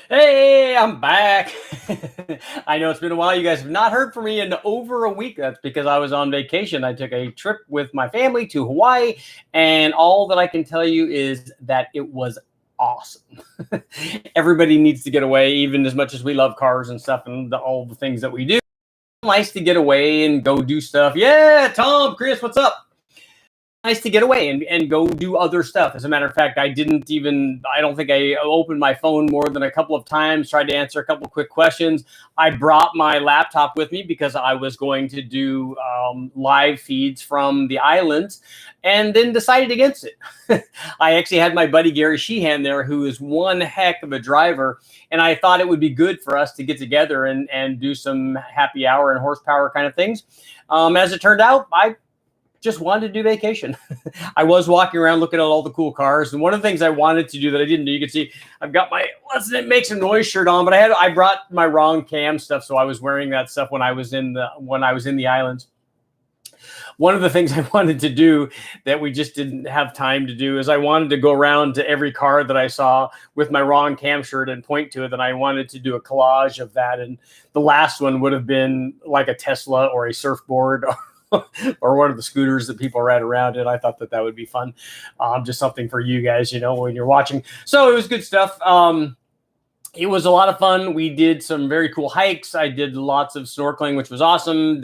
Hey, I'm back. I know it's been a while. You guys have not heard from me in over a week. That's because I was on vacation. I took a trip with my family to Hawaii, and all that I can tell you is that it was awesome. Everybody needs to get away, even as much as we love cars and stuff and all the things that we do. Nice to get away and go do stuff. Yeah, Tom, Chris, what's up? Nice to get away and go do other stuff. As a matter of fact, I don't think I opened my phone more than a couple of times, tried to answer a couple of quick questions. I brought my laptop with me because I was going to do live feeds from the islands and then decided against it. I actually had my buddy Gary Sheehan there, who is one heck of a driver. And I thought it would be good for us to get together and do some happy hour and horsepower kind of things. As it turned out, I just wanted to do vacation. I was walking around looking at all the cool cars. And one of the things I wanted to do that I didn't do, you can see I've got my Let's Make Some Noise shirt on, but I brought my wrong cam stuff. So I was wearing that stuff when I was in the islands. One of the things I wanted to do that we just didn't have time to do is I wanted to go around to every car that I saw with my wrong cam shirt and point to it. And I wanted to do a collage of that. And the last one would have been like a Tesla or a surfboard or one of the scooters that people ride around in. I thought that would be fun. Just something for you guys, when you're watching. So it was good stuff. It was a lot of fun. We did some very cool hikes. I did lots of snorkeling, which was awesome.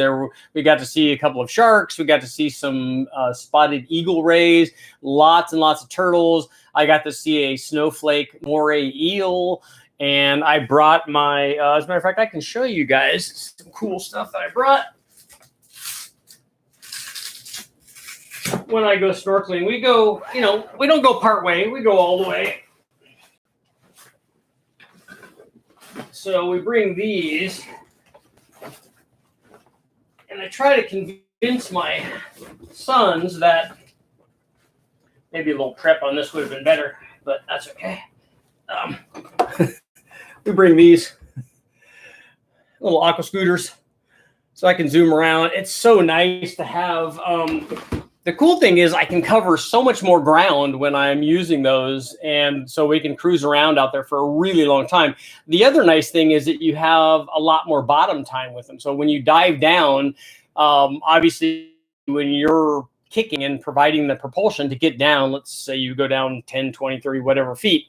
We got to see a couple of sharks. We got to see some spotted eagle rays, lots and lots of turtles. I got to see a snowflake moray eel. And I brought my, as a matter of fact, I can show you guys some cool stuff that I brought. When I go snorkeling, we go, we don't go part way, we go all the way. So we bring these, and I try to convince my sons that maybe a little prep on this would have been better, but that's okay. We bring these little aqua scooters so I can zoom around. It's so nice to have. The cool thing is I can cover so much more ground when I'm using those, and so we can cruise around out there for a really long time. The other nice thing is that you have a lot more bottom time with them. So when you dive down, obviously when you're kicking and providing the propulsion to get down, let's say you go down 10, 20, 30, whatever feet,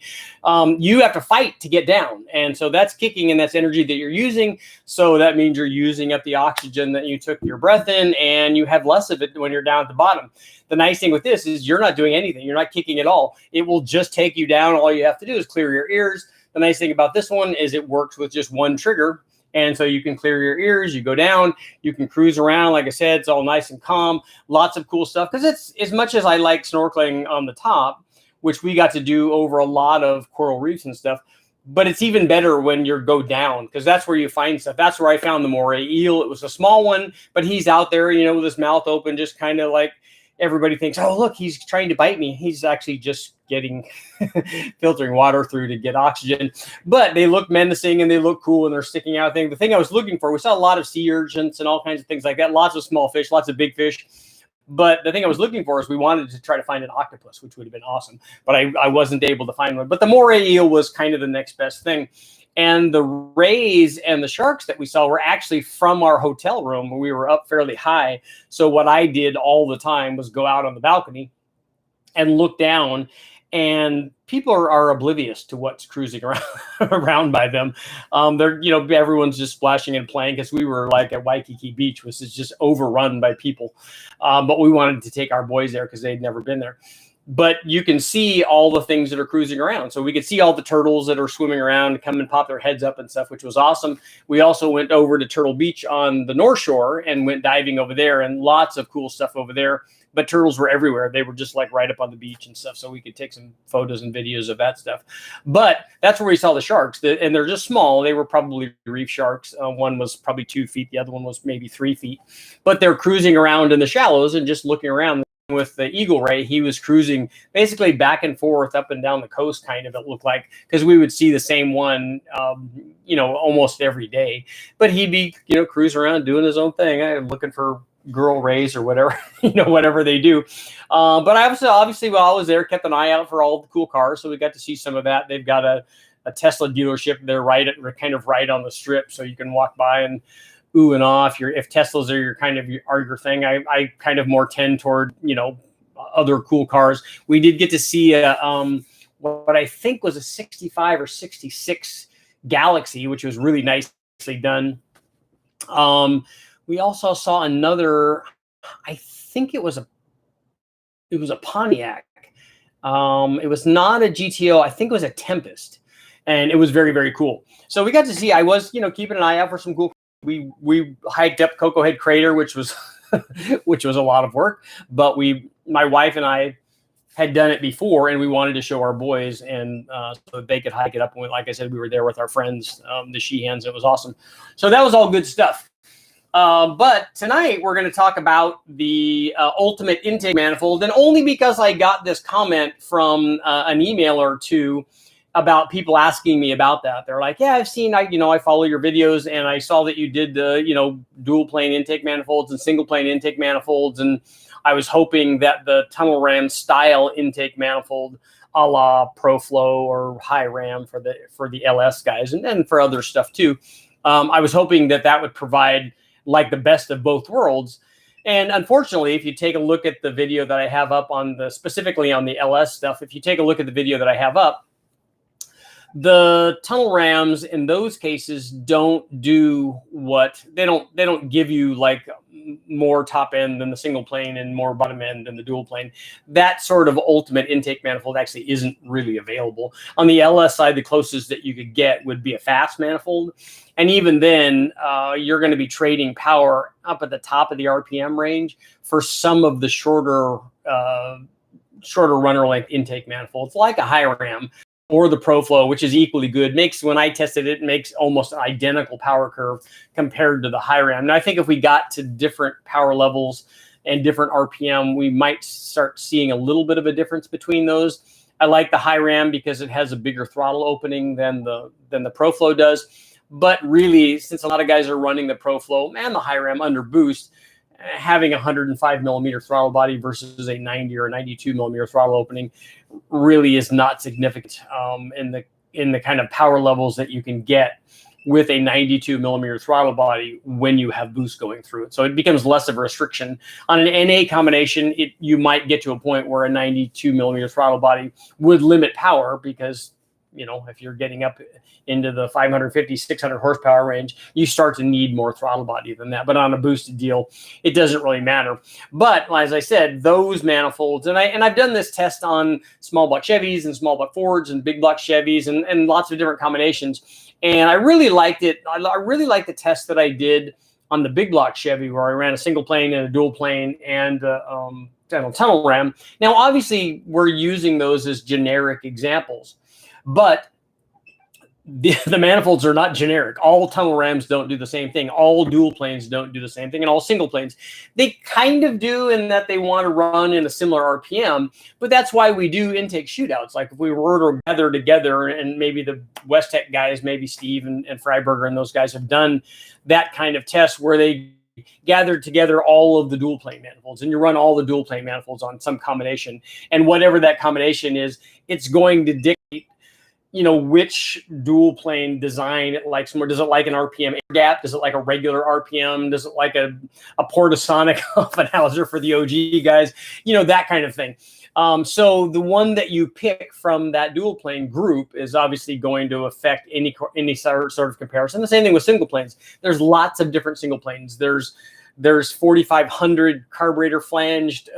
you have to fight to get down. And so that's kicking and that's energy that you're using. So that means you're using up the oxygen that you took your breath in, and you have less of it when you're down at the bottom. The nice thing with this is you're not doing anything. You're not kicking at all. It will just take you down. All you have to do is clear your ears. The nice thing about this one is it works with just one trigger. And so you can clear your ears, you go down, you can cruise around. Like I said, it's all nice and calm. Lots of cool stuff. Because it's, as much as I like snorkeling on the top, which we got to do over a lot of coral reefs and stuff, but it's even better when you go down, because that's where you find stuff. That's where I found the moray eel. It was a small one, but he's out there, with his mouth open, just kind of like everybody thinks, oh, look, he's trying to bite me. He's actually just getting filtering water through to get oxygen. But they look menacing and they look cool and they're sticking out. The thing I was looking for, we saw a lot of sea urchins and all kinds of things like that. Lots of small fish, lots of big fish. But the thing I was looking for is we wanted to try to find an octopus, which would have been awesome. But I wasn't able to find one. But the moray eel was kind of the next best thing. And the rays and the sharks that we saw were actually from our hotel room when we were up fairly high. So what I did all the time was go out on the balcony and look down, and people are oblivious to what's cruising around by them. They're, everyone's just splashing and playing, because we were like at Waikiki Beach, which is just overrun by people. But we wanted to take our boys there because they'd never been there. But you can see all the things that are cruising around. So we could see all the turtles that are swimming around, come and pop their heads up and stuff, which was awesome. We also went over to Turtle Beach on the North Shore and went diving over there, and lots of cool stuff over there. But turtles were everywhere. They were just like right up on the beach and stuff. So we could take some photos and videos of that stuff. But that's where we saw the sharks. And they're just small. They were probably reef sharks. One was probably 2 feet. The other one was maybe 3 feet. But they're cruising around in the shallows and just looking around. With the eagle ray, he was cruising basically back and forth up and down the coast, kind of, it looked like, because we would see the same one, almost every day. But he'd be, cruising around doing his own thing. I'm looking for girl rays or whatever, whatever they do. But I obviously, while I was there, kept an eye out for all the cool cars. So we got to see some of that. They've got Tesla dealership. They're kind of right on the strip, so you can walk by and ooh and ah. If Teslas are your thing, I kind of more tend toward, other cool cars. We did get to see what I think was a 65 or 66 Galaxy, which was really nicely done. We also saw another, I think it was a Pontiac. It was not a GTO. I think it was a Tempest, and it was very, very cool. So we got to see. I was, keeping an eye out for some cool. We hiked up Cocoa Head Crater, which was which was a lot of work, but my wife and I had done it before, and we wanted to show our boys, and so they could hike it up. And like I said, we were there with our friends, the Sheehans. It was awesome. So that was all good stuff. But tonight we're going to talk about the ultimate intake manifold, and only because I got this comment from an email or two about people asking me about that. They're like, yeah, I've seen, I follow your videos, and I saw that you did the, dual plane intake manifolds and single plane intake manifolds. And I was hoping that the tunnel ram style intake manifold, a la ProFlow or high ram for the LS guys, and for other stuff too. I was hoping that would provide like the best of both worlds. And unfortunately, if you take a look at the video that I have up specifically on the LS stuff, if you take a look at the video that I have up, the tunnel rams in those cases don't do they don't give you like more top end than the single plane and more bottom end than the dual plane. That sort of ultimate intake manifold actually isn't really available. On the LS side, the closest that you could get would be a fast manifold. And even then, you're going to be trading power up at the top of the RPM range for some of the shorter runner length intake manifolds, like a high ram or the ProFlow, which is equally good. When I tested it, makes almost an identical power curve compared to the high ram. And I think if we got to different power levels and different RPM, we might start seeing a little bit of a difference between those. I like the high ram because it has a bigger throttle opening than the ProFlow does. But really, since a lot of guys are running the ProFlow and the high ram under boost, having a 105 millimeter throttle body versus a 90 or 92 millimeter throttle opening really is not significant in the kind of power levels that you can get with a 92 millimeter throttle body when you have boost going through it. So it becomes less of a restriction. On an NA combination, you might get to a point where a 92 millimeter throttle body would limit power because, if you're getting up into the 550, 600 horsepower range, you start to need more throttle body than that. But on a boosted deal, it doesn't really matter. But as I said, those manifolds, and I've done this test on small block Chevys and small block Fords and big block Chevys and lots of different combinations. And I really liked it. I really liked the test that I did on the big block Chevy, where I ran a single plane and a dual plane and tunnel ram. Now, obviously, we're using those as generic examples. But the manifolds are not generic. All tunnel rams don't do the same thing. All dual planes don't do the same thing. And all single planes, they kind of do in that they want to run in a similar RPM. But that's why we do intake shootouts. Like if we were to gather together, and maybe the West Tech guys, maybe Steve and Freiberger and those guys have done that kind of test where they gathered together all of the dual plane manifolds, and you run all the dual plane manifolds on some combination. And whatever that combination is, it's going to dictate which dual plane design it likes more. Does it like an RPM air gap? Does it like a regular RPM? Does it like a Portasonic Offenhauser for the OG guys? That kind of thing. So the one that you pick from that dual plane group is obviously going to affect any sort of comparison. The same thing with single planes. There's lots of different single planes. There's 4,500 carburetor flanged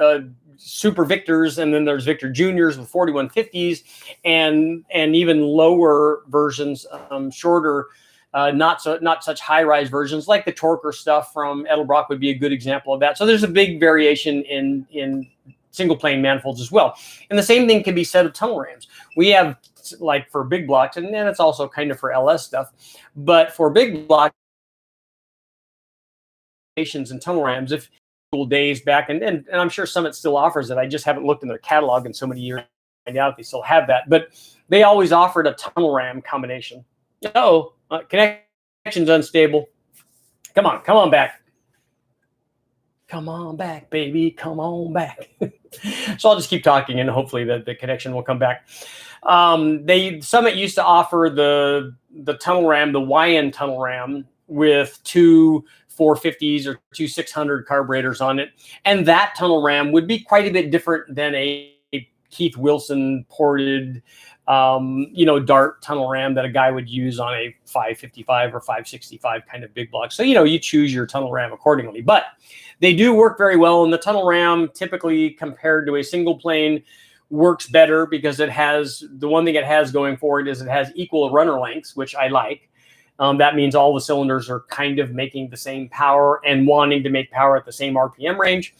Super Victors, and then there's Victor Juniors with 4150s, and even lower versions, shorter, not such high rise versions like the Torquer stuff from Edelbrock would be a good example of that. So there's a big variation in single plane manifolds as well. And the same thing can be said of tunnel rams. We have, like, for big blocks, and then it's also kind of for LS stuff, but for big block and tunnel rams, if days back, and I'm sure Summit still offers it. I just haven't looked in their catalog in so many years. I doubt if they still have that, but they always offered a tunnel ram combination. Connection's unstable. Come on back. Come on back, baby. Come on back. So I'll just keep talking, and hopefully the connection will come back. Summit used to offer the tunnel ram, the YN tunnel ram, with two 450s or two 600 carburetors on it, and that tunnel ram would be quite a bit different than a Keith Wilson ported, Dart tunnel ram that a guy would use on a 555 or 565 kind of big block. So, you choose your tunnel ram accordingly. But they do work very well. And the tunnel ram, typically compared to a single plane, works better because it has, the one thing it has going for it is it has equal runner lengths, which I like. That means all the cylinders are kind of making the same power and wanting to make power at the same RPM range.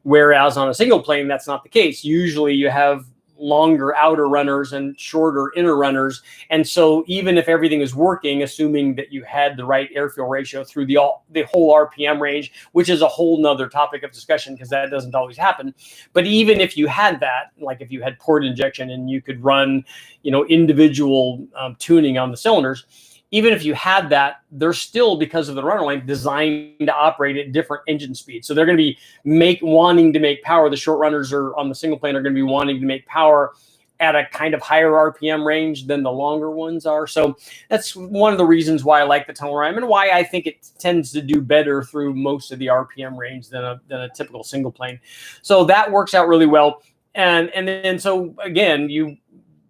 Whereas on a single plane, that's not the case. Usually you have longer outer runners and shorter inner runners. And so even if everything is working, assuming that you had the right air-fuel ratio through the whole RPM range, which is a whole nother topic of discussion because that doesn't always happen. But even if you had that, like if you had port injection and you could run, individual tuning on the cylinders, even if you had that, they're still, because of the runner length, designed to operate at different engine speeds. So they're going to be wanting to make power. The short runners are on the single plane are going to be wanting to make power at a kind of higher RPM range than the longer ones are. So that's one of the reasons why I like the tunnel ram and why I think it tends to do better through most of the RPM range than a typical single plane. So that works out really well. And then so again,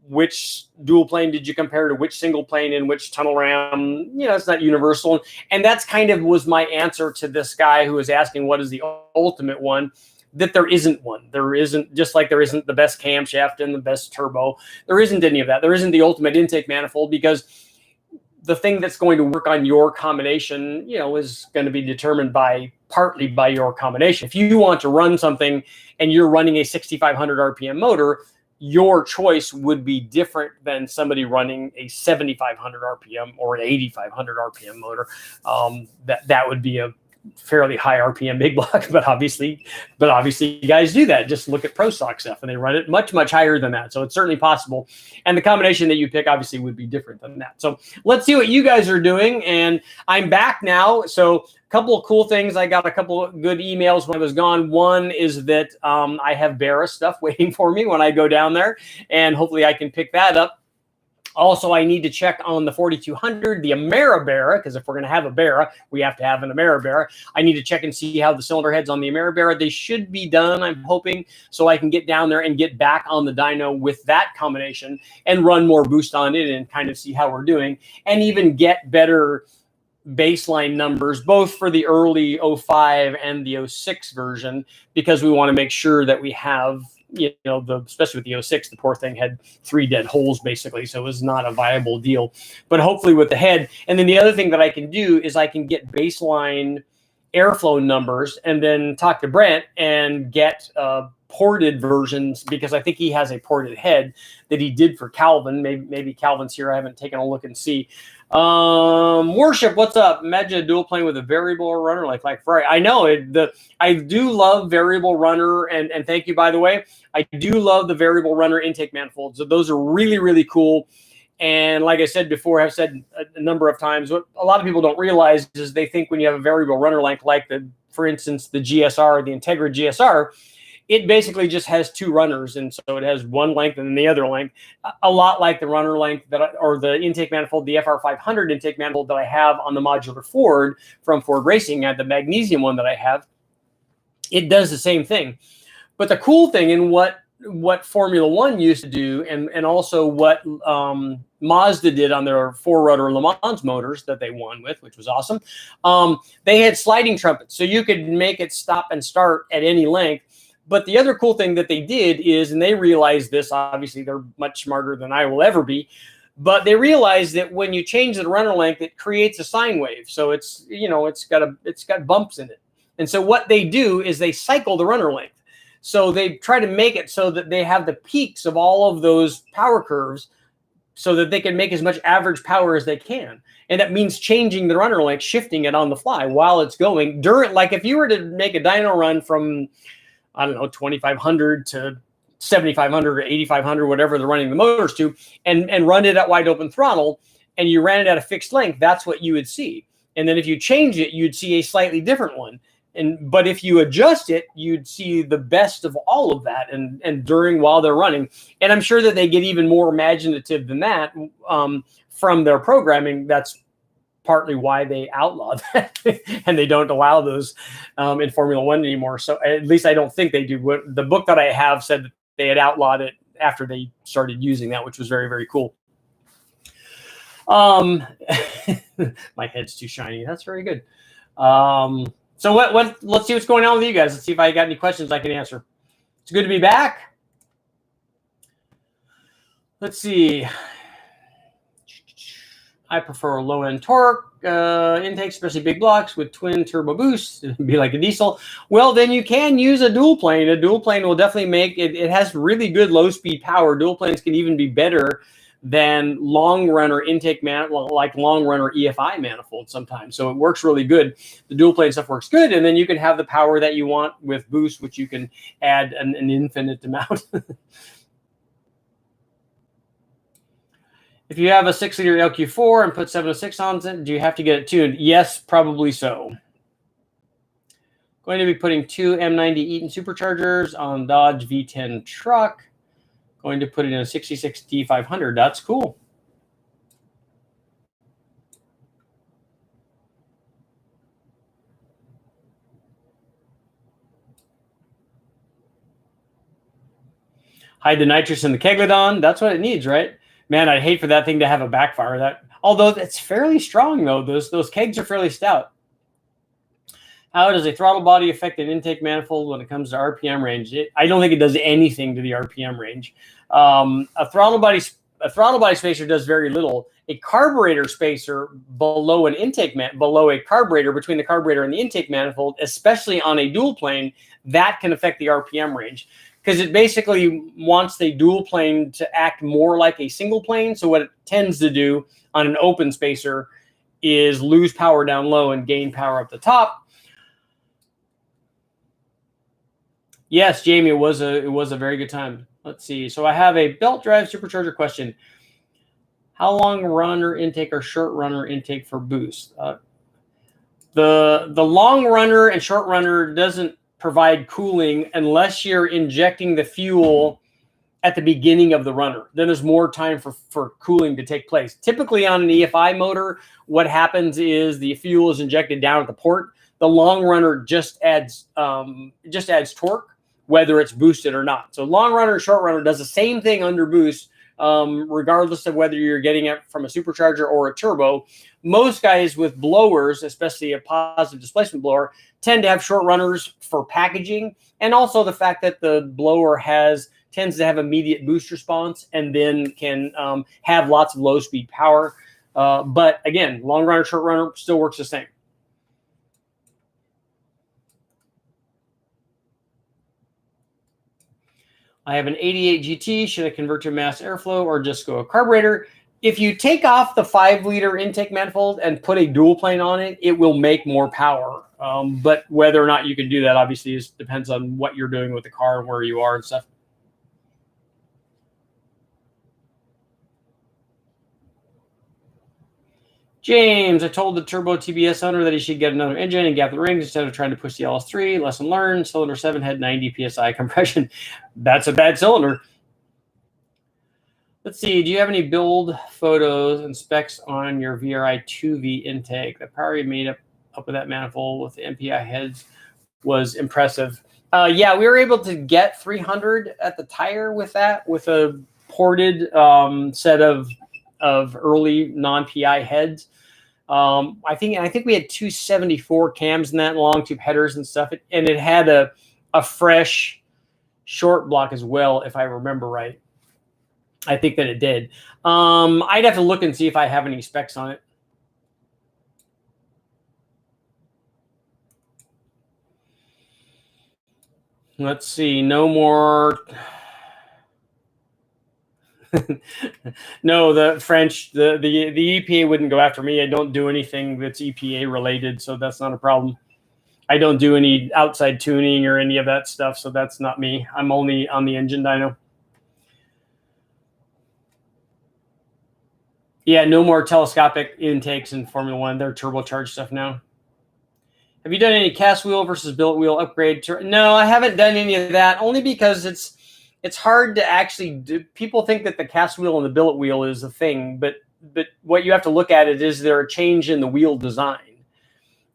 which dual plane did you compare to which single plane and which tunnel ram? It's not universal. And that's kind of was my answer to this guy who was asking what is the ultimate one, that there isn't one. There isn't, just like there isn't the best camshaft and the best turbo. There isn't any of that. There isn't the ultimate intake manifold, because the thing that's going to work on your combination, is going to be determined partly by your combination. If you want to run something and you're running a 6,500 RPM motor, your choice would be different than somebody running a 7,500 RPM or an 8,500 RPM motor. That would be a fairly high RPM big block, but obviously you guys do that. Just look at pro stock stuff and they run it much, much higher than that. So it's certainly possible. And the combination that you pick obviously would be different than that. So let's see what you guys are doing. And I'm back now. So a couple of cool things. I got a couple of good emails when I was gone. One is that I have Barra stuff waiting for me when I go down there, and hopefully I can pick that up. Also, I need to check on the 4200, the Ameribarra, because if we're going to have a Barra, we have to have an Ameribarra. I need to check and see how the cylinder heads on the Ameribarra. They should be done, I'm hoping, so I can get down there and get back on the dyno with that combination and run more boost on it and kind of see how we're doing, and even get better baseline numbers, both for the early 05 and the 06 version, because we want to make sure that we have, especially with the 06, the poor thing had 3 dead holes basically, so it was not a viable deal. But hopefully with the head. And then the other thing that I can do is I can get baseline airflow numbers and then talk to Brent and get ported versions, because I think he has a ported head that he did for Calvin. Maybe Calvin's here. I haven't taken a look and see. Worship, what's up? Imagine a dual plane with a variable runner like Ferrari. I know I do love variable runner, and thank you, by the way. I do love the variable runner intake manifolds. So those are really, really cool. And like I said before, I've said a number of times, what a lot of people don't realize is they think when you have a variable runner length, like for instance, the GSR, the Integra GSR, it basically just has 2 runners, and so it has one length and then the other length, a lot like the runner length or the intake manifold, the FR500 intake manifold that I have on the modular Ford from Ford Racing, and the magnesium one that I have. It does the same thing. But the cool thing, and what Formula One used to do, and also what Mazda did on their 4-rotor Le Mans motors that they won with, which was awesome, they had sliding trumpets, so you could make it stop and start at any length. But the other cool thing that they did is, and they realized this, obviously they're much smarter than I will ever be, but they realized that when you change the runner length, it creates a sine wave. So it's got bumps in it. And so what they do is they cycle the runner length. So they try to make it so that they have the peaks of all of those power curves so that they can make as much average power as they can. And that means changing the runner length, shifting it on the fly while it's going. Like if you were to make a dyno run from, I don't know, 2,500 to 7,500 or 8,500, whatever they're running the motors to, and run it at wide open throttle, and you ran it at a fixed length, that's what you would see. And then if you change it, you'd see a slightly different one. but if you adjust it, you'd see the best of all of that, and while they're running. And I'm sure that they get even more imaginative than that from their programming. That's partly why they outlawed that, and they don't allow those in Formula One anymore. So at least I don't think they do. The book that I have said that they had outlawed it after they started using that, which was very, very cool. My head's too shiny. That's very good. So let's see what's going on with you guys. Let's see if I got any questions I can answer. It's good to be back. Let's see. I prefer low-end torque intake, especially big blocks with twin turbo boost. It'd be like a diesel. Well, then you can use a dual plane. A dual plane will definitely make it. It has really good low-speed power. Dual planes can even be better than long runner intake like long runner EFI manifold sometimes. So it works really good. The dual plane stuff works good, and then you can have the power that you want with boost, which you can add an infinite amount. If you have a 6-liter LQ4 and put 706 on it, do you have to get it tuned? Yes, probably so. Going to be putting 2 M90 Eaton superchargers on Dodge V10 truck. Going to put it in a 66 D500. That's cool. Hide the nitrous in the Keglodon. That's what it needs, right? Man, I'd hate for that thing to have a backfire. Although it's fairly strong, though. Those kegs are fairly stout. How does a throttle body affect an intake manifold when it comes to RPM range? I don't think it does anything to the RPM range. A throttle body spacer does very little. A carburetor spacer below a carburetor, between the carburetor and the intake manifold, especially on a dual plane, that can affect the RPM range, because it basically wants the dual plane to act more like a single plane. So what it tends to do on an open spacer is lose power down low and gain power up the top. Yes, Jamie, it was a very good time. Let's see. So I have a belt drive supercharger question. How long runner intake or short runner intake for boost? The long runner and short runner doesn't provide cooling unless you're injecting the fuel at the beginning of the runner. Then there's more time for cooling to take place. Typically on an EFI motor, what happens is the fuel is injected down at the port. The long runner just adds torque, whether it's boosted or not. So long runner, short runner does the same thing under boost, regardless of whether you're getting it from a supercharger or a turbo. Most guys with blowers, especially a positive displacement blower, tend to have short runners for packaging, and also the fact that the blower tends to have immediate boost response and then can have lots of low speed power. But again, long runner, short runner still works the same. I have an 88 GT. Should I convert to mass airflow or just go a carburetor? If you take off the 5-liter intake manifold and put a dual plane on it, it will make more power. But whether or not you can do that obviously depends on what you're doing with the car and where you are and stuff. James, I told the turbo TBS owner that he should get another engine and gap the rings instead of trying to push the LS3. Lesson learned. Cylinder 7 had 90 PSI compression. That's a bad cylinder. Let's see. Do you have any build photos and specs on your VRI 2V intake? The power you made up with that manifold with the MPI heads was impressive. Yeah, we were able to get 300 at the tire with that, with a ported set of early non-PI heads. I think we had 274 cams in that, long tube headers and stuff, and it had a fresh short block as well, if I remember right. I think that it did. I'd have to look and see if I have any specs on it. Let's see. No more. No, the French, the EPA wouldn't go after me. I don't do anything that's EPA related, so that's not a problem. I don't do any outside tuning or any of that stuff, so that's not me. I'm only on the engine dyno. Yeah, no more telescopic intakes in Formula One. They're turbocharged stuff now. Have you done any cast wheel versus billet wheel upgrade? No, I haven't done any of that, only because it's hard to actually do. People think that the cast wheel and the billet wheel is a thing, but what you have to look at it is there a change in the wheel design?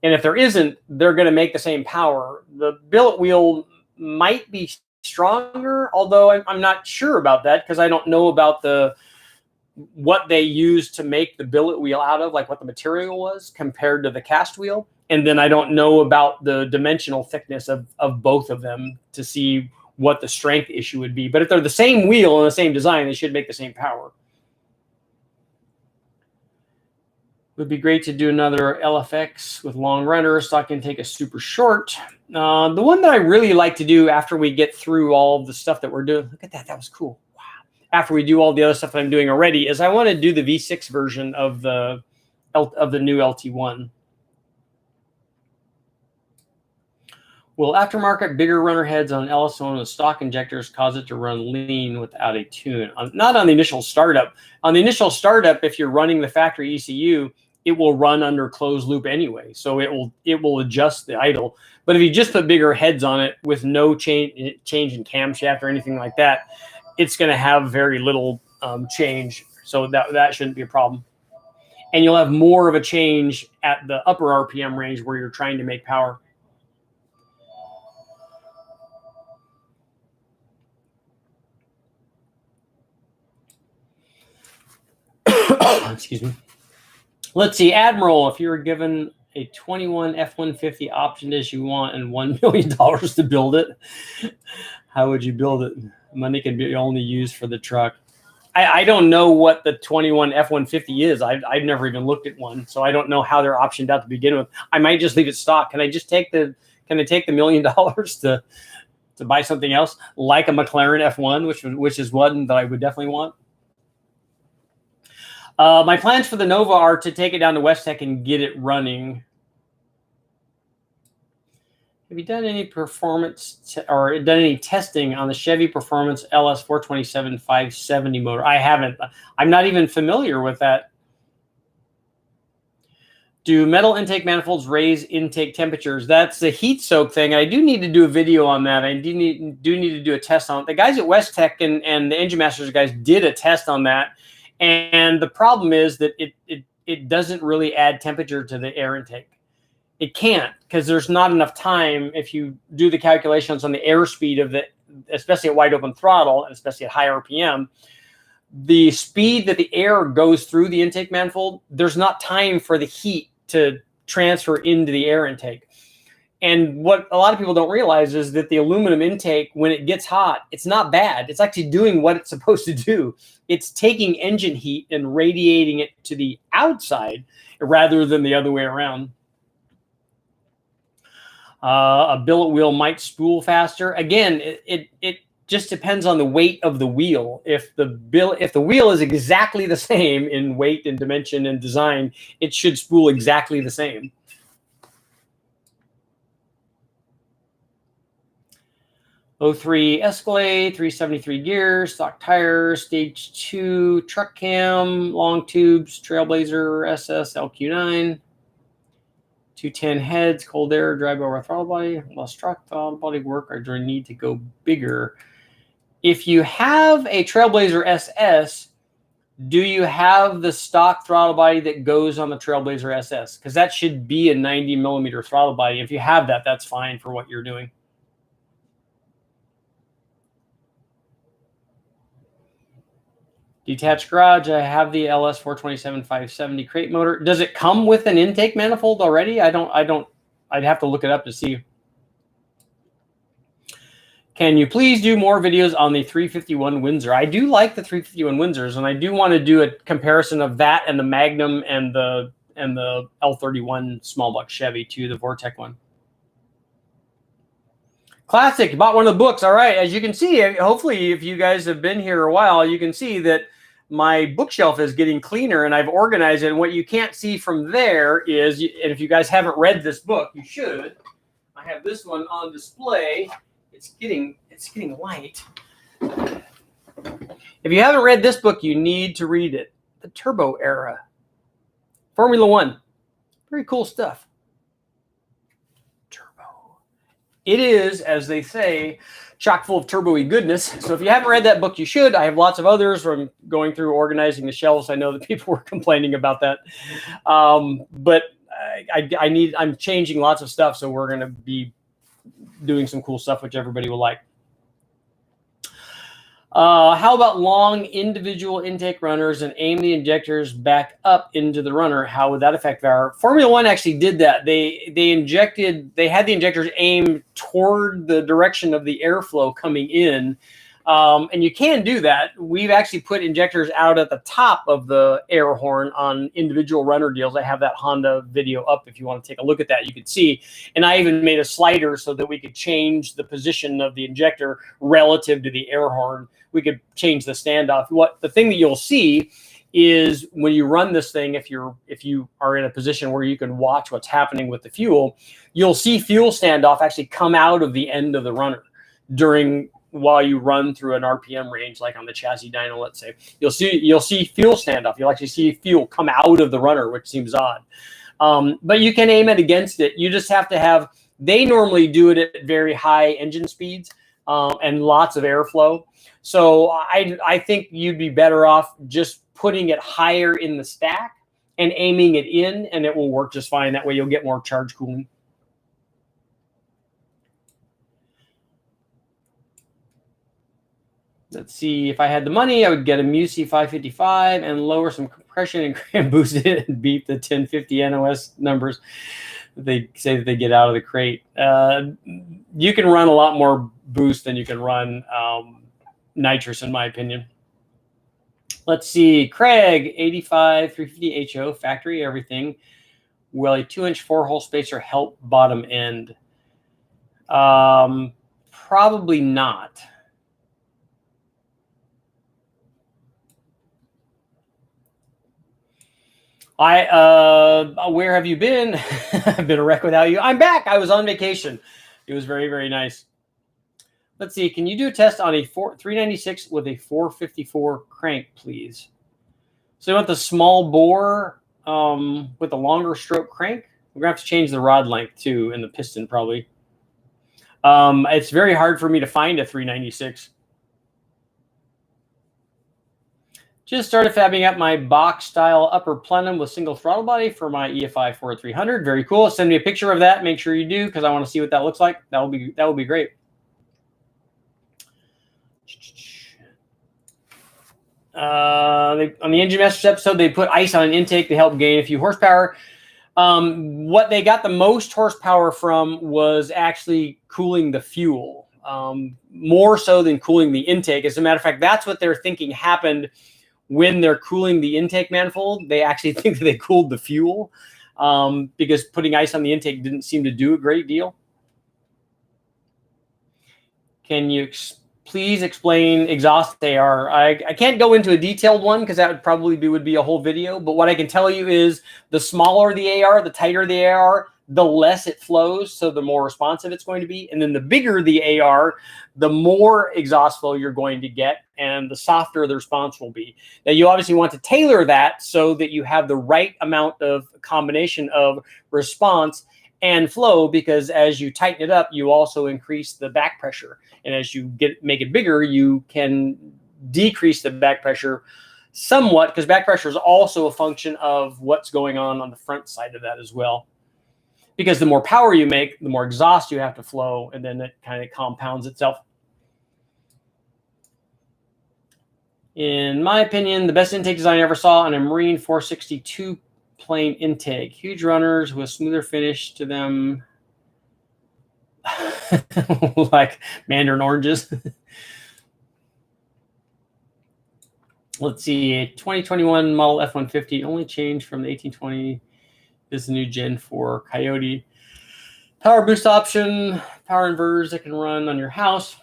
And if there isn't, they're going to make the same power. The billet wheel might be stronger, although I'm not sure about that because I don't know about what they used to make the billet wheel out of, like what the material was compared to the cast wheel. And then I don't know about the dimensional thickness of both of them to see what the strength issue would be. But if they're the same wheel and the same design, they should make the same power. Would be great to do another LFX with long runners so I can take a super short. The one that I really like to do after we get through all of the stuff that we're doing, look at that, that was cool. Wow. After we do all the other stuff that I'm doing already, is I want to do the V6 version of the new LT1. Will aftermarket bigger runner heads on LS1 with stock injectors cause it to run lean without a tune? Not on the initial startup. On the initial startup, if you're running the factory ECU, it will run under closed loop anyway. So it will adjust the idle. But if you just put bigger heads on it with no change in camshaft or anything like that, it's going to have very little change. So that shouldn't be a problem. And you'll have more of a change at the upper RPM range where you're trying to make power. Excuse me. Let's see, Admiral, if you were given a 21 F-150 optioned as you want and $1 million to build it, how would you build it? Money can be only used for the truck. I don't know what the 21 F-150 is. I've never even looked at one, so I don't know how they're optioned out to begin with. I might just leave it stock. Can I take the $1 million to buy something else like a McLaren F1, which is one that I would definitely want? My plans for the Nova are to take it down to West Tech and get it running. Have you done any performance or done any testing on the Chevy Performance LS 427 570 motor? I haven't. I'm not even familiar with that. Do metal intake manifolds raise intake temperatures? That's the heat soak thing. I do need to do a video on that. I do need to do a test on it. The guys at West Tech and the Engine Masters guys did a test on that. And the problem is that it doesn't really add temperature to the air intake. It can't, because there's not enough time if you do the calculations on the airspeed of the, especially at wide open throttle and especially at high RPM, the speed that the air goes through the intake manifold, there's not time for the heat to transfer into the air intake. And what a lot of people don't realize is that the aluminum intake, when it gets hot, it's not bad. It's actually doing what it's supposed to do. It's taking engine heat and radiating it to the outside rather than the other way around. A billet wheel might spool faster. Again, it just depends on the weight of the wheel. If the wheel is exactly the same in weight and dimension and design, it should spool exactly the same. '03 Escalade, 373 gears, stock tires, stage 2 truck cam, long tubes, Trailblazer SS LQ9, 210 heads, cold air, drive over throttle body, less truck, throttle body work, or do I need to go bigger? If you have a Trailblazer SS, do you have the stock throttle body that goes on the Trailblazer SS? Because that should be a 90 millimeter throttle body. If you have that, that's fine for what you're doing. Detached garage, I have the LS 427 570 crate motor. Does it come with an intake manifold already? I'd have to look it up to see. Can you please do more videos on the 351 Windsor? I do like the 351 Windsors, and I do want to do a comparison of that and the Magnum and the L31 small block Chevy too, the Vortec one. Classic, bought one of the books. All right, as you can see, hopefully if you guys have been here a while, you can see that my bookshelf is getting cleaner and I've organized it. And what you can't see from there is, and if you guys haven't read this book, you should. I have this one on display. It's getting light. If you haven't read this book, you need to read it. The Turbo Era. Formula One. Very cool stuff. It is, as they say, chock full of turbo-y goodness. So if you haven't read that book, you should. I have lots of others from going through organizing the shelves. I know that people were complaining about that. But I'm changing lots of stuff. So we're going to be doing some cool stuff, which everybody will like. How about long individual intake runners and aim the injectors back up into the runner? How would that affect power? Formula One actually did that. They had the injectors aimed toward the direction of the airflow coming in. And you can do that. We've actually put injectors out at the top of the air horn on individual runner deals. I have that Honda video up if you want to take a look at that. You can see. And I even made a slider so that we could change the position of the injector relative to the air horn. We could change the standoff. The thing that you'll see is when you run this thing, if you are in a position where you can watch what's happening with the fuel, you'll see fuel standoff actually come out of the end of the runner while you run through an RPM range, like on the chassis dyno, let's say. You'll see fuel standoff. You'll actually see fuel come out of the runner, which seems odd. But you can aim it against it. You just have to have, they normally do it at very high engine speeds and lots of airflow. So I think you'd be better off just putting it higher in the stack and aiming it in, and it will work just fine. That way you'll get more charge cooling. Let's see, if I had the money, I would get a Musi 555 and lower some compression and boost it and beat the 1050 NOS numbers they say that they get out of the crate. You can run a lot more boost than you can run nitrous, in my opinion. Let's see, Craig, 85 350 HO, factory everything. Will a 2-inch 4-hole spacer help bottom end? Probably not. Where have you been? I've been a wreck without you. I'm back. I was on vacation. It was very, very nice. Let's see. Can you do a test on a 396 with a 454 crank, please? So you want the small bore with a longer stroke crank? We're going to have to change the rod length too, and the piston probably. It's very hard for me to find a 396. Just started fabbing up my box style upper plenum with single throttle body for my EFI 4300. Very cool. Send me a picture of that. Make sure you do, because I want to see what that looks like. That will be great. On the Engine Masters episode, they put ice on an intake to help gain a few horsepower. What they got the most horsepower from was actually cooling the fuel, more so than cooling the intake. As a matter of fact, that's what they're thinking happened when they're cooling the intake manifold. They actually think that they cooled the fuel because putting ice on the intake didn't seem to do a great deal. Can you please explain exhaust AR? I can't go into a detailed one because that would probably be a whole video. But what I can tell you is the smaller the AR, the tighter the AR, the less it flows, so the more responsive it's going to be. And then the bigger the AR, the more exhaust flow you're going to get, and the softer the response will be. Now, you obviously want to tailor that so that you have the right amount of combination of response and flow, because as you tighten it up, you also increase the back pressure. And as you make it bigger, you can decrease the back pressure somewhat, because back pressure is also a function of what's going on the front side of that as well. Because the more power you make, the more exhaust you have to flow, and then it kind of compounds itself. In my opinion, the best intake design I ever saw on a Marine 462 plane intake. Huge runners with smoother finish to them, like mandarin oranges. Let's see, a 2021 model F-150 only changed from the 1820. This is the new Gen 4 Coyote. Power boost option, power inverters that can run on your house.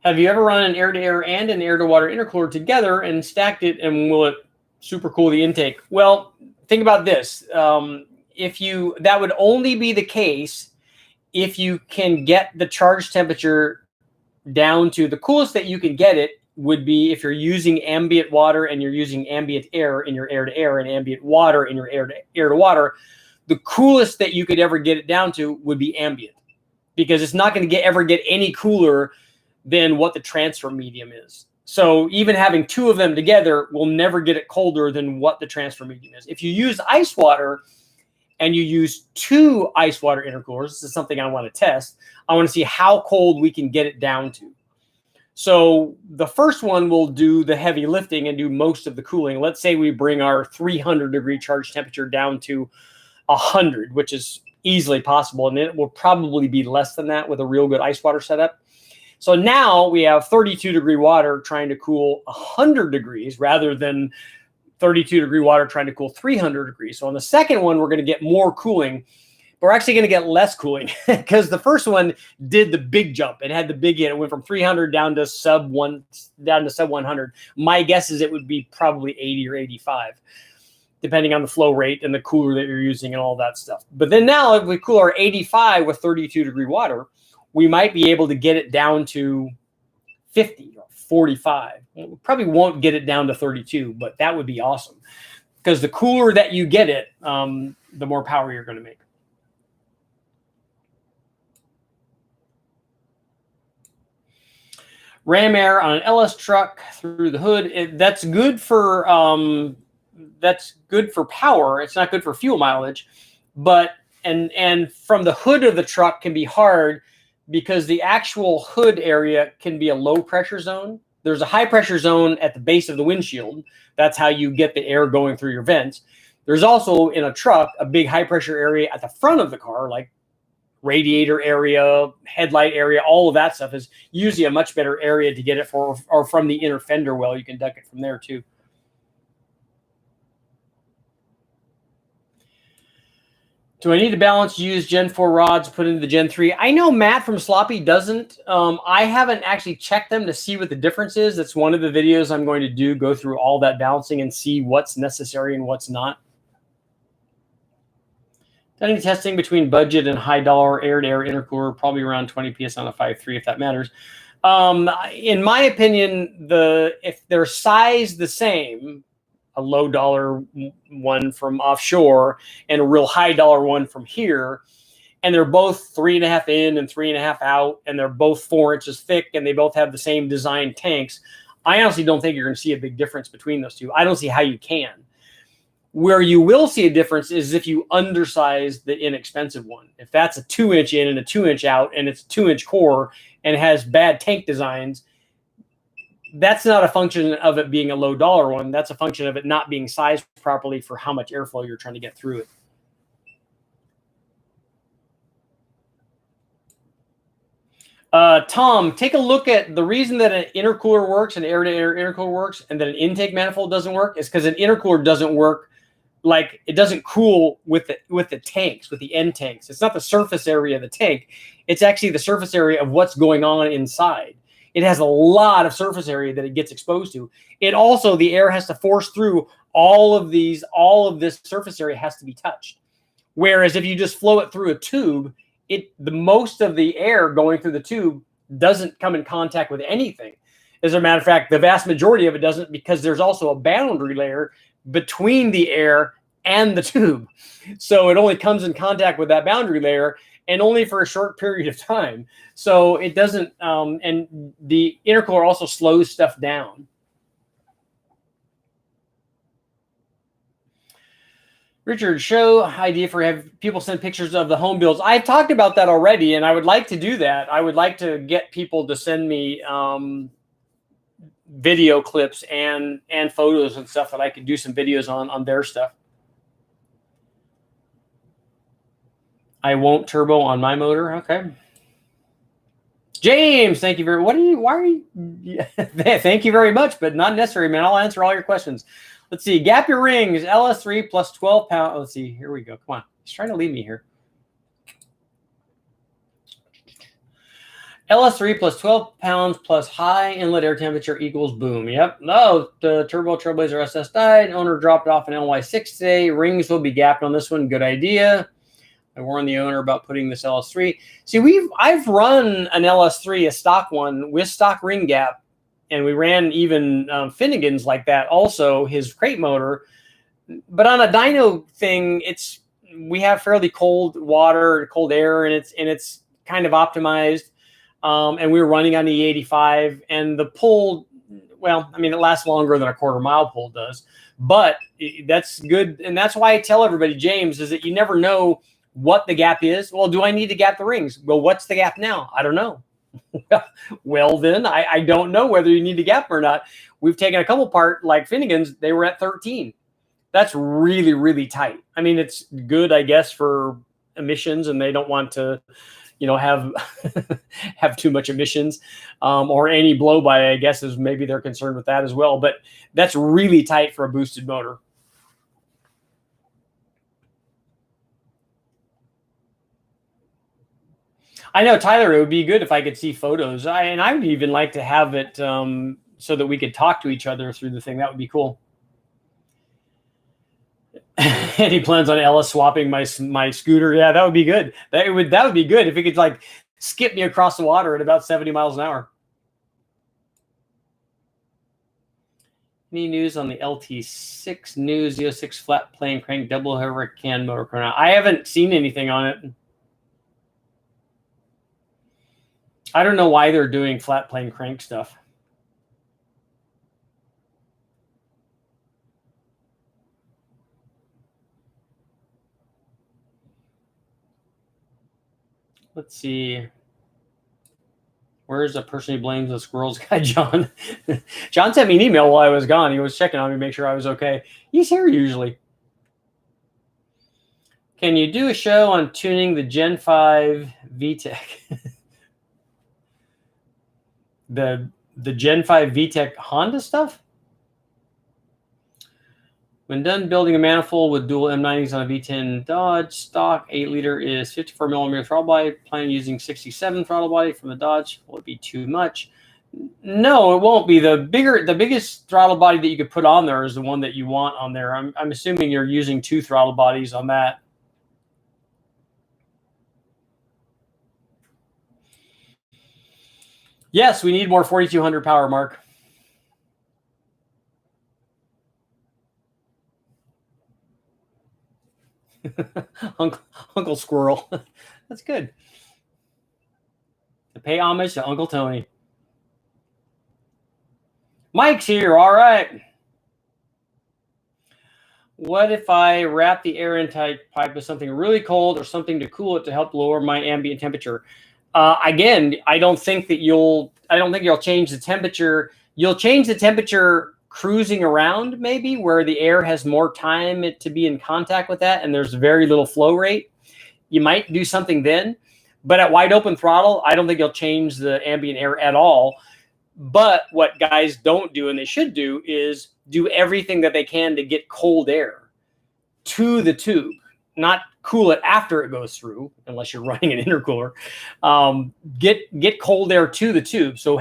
Have you ever run an air-to-air and an air-to-water intercooler together and stacked it, and will it super cool the intake? Well, think about this. That would only be the case if you can get the charge temperature down to the coolest that you can get it would be if you're using ambient water and you're using ambient air in your air-to-air and ambient water in your air-to-water, the coolest that you could ever get it down to would be ambient, because it's not going to ever get any cooler than what the transfer medium is. So even having two of them together will never get it colder than what the transfer medium is. If you use ice water and you use two ice water intercoolers, this is something I want to test. I want to see how cold we can get it down to. So the first one will do the heavy lifting and do most of the cooling. Let's say we bring our 300-degree charge temperature down to 100, which is easily possible. And it will probably be less than that with a real good ice water setup. So now we have 32-degree water trying to cool 100 degrees rather than 32-degree water trying to cool 300 degrees. So on the second one, we're going to get more cooling. We're actually going to get less cooling because the first one did the big jump. It had the big hit. It went from 300 down to sub 100. My guess is it would be probably 80 or 85, depending on the flow rate and the cooler that you're using and all that stuff. But then now if we cool our 85 with 32-degree water, we might be able to get it down to 50 or 45. We probably won't get it down to 32, but that would be awesome, because the cooler that you get it, the more power you're going to make. Ram air on an LS truck through the hood. That's good for power. It's not good for fuel mileage, but and from the hood of the truck can be hard, because the actual hood area can be a low pressure zone. There's a high pressure zone at the base of the windshield. That's how you get the air going through your vents. There's also in a truck a big high pressure area at the front of the car, like radiator area, headlight area. All of that stuff is usually a much better area to get it for, or from the inner fender well. You can duck it from there too. Do I need to balance use Gen 4 rods put into the Gen 3? I know Matt from Sloppy doesn't. I haven't actually checked them to see what the difference is. That's one of the videos I'm going to do, go through all that balancing and see what's necessary and what's not. Done any testing between budget and high dollar air-to-air intercooler, probably around 20 PS on a 5.3 if that matters. In my opinion, if they're sized the same, a low dollar one from offshore and a real high dollar one from here, and they're both 3.5 in and 3.5 out, and they're both 4 inches thick, and they both have the same design tanks, I honestly don't think you're going to see a big difference between those two. I don't see how you can. Where you will see a difference is if you undersize the inexpensive one. If that's a 2-inch in and a 2-inch out, and it's a 2-inch core and has bad tank designs, that's not a function of it being a low dollar one. That's a function of it not being sized properly for how much airflow you're trying to get through it. Tom, take a look at the reason that an intercooler works, an air-to-air intercooler works, and that an intake manifold doesn't work is because an intercooler doesn't work, like it doesn't cool with the tanks, with the end tanks. It's not the surface area of the tank. It's actually the surface area of what's going on inside. It has a lot of surface area that it gets exposed to. It also, the air has to force through all of this surface area has to be touched. Whereas if you just flow it through a tube, the most of the air going through the tube doesn't come in contact with anything. As a matter of fact, the vast majority of it doesn't, because there's also a boundary layer between the air and the tube. So it only comes in contact with that boundary layer, and only for a short period of time. So it doesn't, and the intercooler also slows stuff down. Richard, show idea for have people send pictures of the home builds. I've talked about that already, and I would like to do that. I would like to get people to send me video clips and photos and stuff that I could do some videos on their stuff. I won't turbo on my motor. Okay. James, thank you thank you very much, but not necessary, man. I'll answer all your questions. Let's see. Gap your rings, LS3 plus 12 pounds. Let's see. Here we go. Come on. He's trying to leave me here. LS3 plus 12 pounds plus high inlet air temperature equals boom. Yep. No, the Turbo Trailblazer SS died. Owner dropped off an LY6 today. Rings will be gapped on this one. Good idea. I warned the owner about putting this LS3. See, I've run an LS3, a stock one, with stock ring gap, and we ran even Finnegan's like that also, his crate motor. But on a dyno thing, we have fairly cold water, cold air, and it's kind of optimized. And we were running on the E85, and the pull, well, I mean, it lasts longer than a quarter-mile pull does, but that's good. And that's why I tell everybody, James, is that you never know what the gap is. Well, do I need to gap the rings? Well, what's the gap now? I don't know. Well, then I don't know whether you need to gap or not. We've taken a couple part, like Finnegan's, they were at 13. That's really, really tight. I mean, it's good, I guess, for emissions, and they don't want to, have have too much emissions or any blow by, I guess, is maybe they're concerned with that as well. But that's really tight for a boosted motor. I know, Tyler, it would be good if I could see photos. And I would even like to have it so that we could talk to each other through the thing. That would be cool. And he plans on Ellis swapping my scooter. Yeah, that would be good. That would be good if he could like skip me across the water at about 70 miles an hour. Any news on the LT6 new Z06 flat plane crank double hurricane motor? I haven't seen anything on it. I don't know why they're doing flat plane crank stuff. Let's see. Where's the person who blames the squirrels guy, John? John sent me an email while I was gone. He was checking on me to make sure I was okay. He's here usually. Can you do a show on tuning the Gen 5 VTEC? the Gen 5 VTEC Honda stuff? When done building a manifold with dual M90s on a V10 Dodge, stock 8-liter is 54 millimeter throttle body. Plan using 67 throttle body from the Dodge. Will it be too much? No, it won't be. The biggest throttle body that you could put on there is the one that you want on there. I'm assuming you're using 2 throttle bodies on that. Yes, we need more 4200 power, Mark. Uncle Squirrel. That's good. To pay homage to Uncle Tony. Mike's here. All right. What if I wrap the air intake pipe with something really cold or something to cool it to help lower my ambient temperature? Again, I don't think you'll change the temperature. You'll change the temperature cruising around, maybe, where the air has more time to be in contact with that, and there's very little flow rate. You might do something then, but at wide open throttle, I don't think you'll change the ambient air at all. But what guys don't do, and they should do, is do everything that they can to get cold air to the tube, not cool it after it goes through, unless you're running an intercooler. Get cold air to the tube. So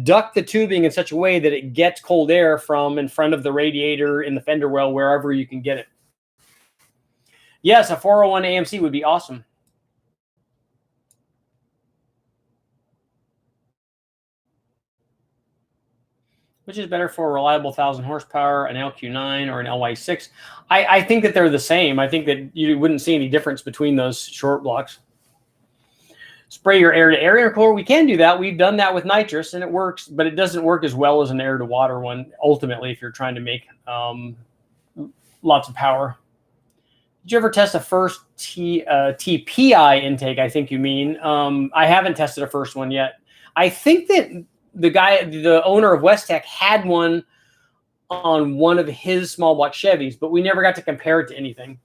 duct the tubing in such a way that it gets cold air from in front of the radiator, in the fender well, wherever you can get it. Yes, a 401 AMC would be awesome. Which is better for a reliable 1,000 horsepower, an LQ9 or an LY6? I think that they're the same. I think that you wouldn't see any difference between those short blocks. Spray your air-to-air intercooler. We can do that. We've done that with nitrous, and it works, but it doesn't work as well as an air-to-water one, ultimately, if you're trying to make lots of power. Did you ever test a first TPI intake, I think you mean? I haven't tested a first one yet. I think that the owner of West-Tech had one on one of his small block Chevys, but we never got to compare it to anything.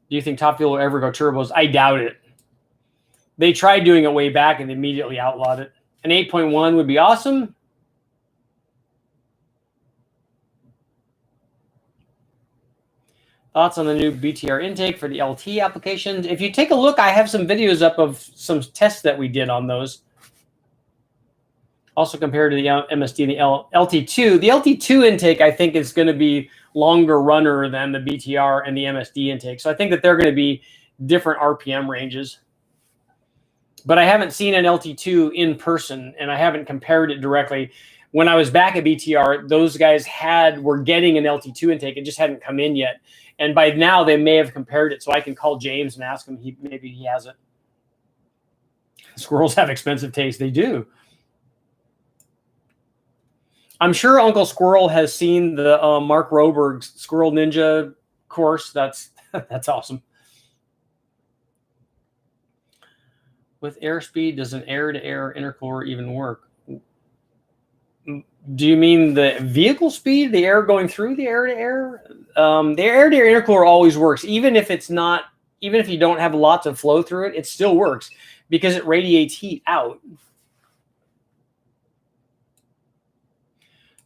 Do you think Top Fuel will ever go turbos? I doubt it. They tried doing it way back and they immediately outlawed it. An 8.1 would be awesome. Thoughts on the new BTR intake for the LT applications? If you take a look, I have some videos up of some tests that we did on those. Also compared to the MSD and the LT2. The LT2 intake, I think, is going to be longer runner than the BTR and the MSD intake. So I think that they're going to be different RPM ranges. But I haven't seen an LT2 in person, and I haven't compared it directly. When I was back at BTR, those guys were getting an LT2 intake. It just hadn't come in yet. And by now, they may have compared it, so I can call James and ask him. Maybe he has it. Squirrels have expensive taste. They do. I'm sure Uncle Squirrel has seen the Mark Roberg's Squirrel Ninja course. That's awesome. With airspeed, does an air-to-air intercooler even work? Do you mean the vehicle speed, the air going through the air-to-air? The air-to-air intercooler always works, even if you don't have lots of flow through it. It still works because it radiates heat out.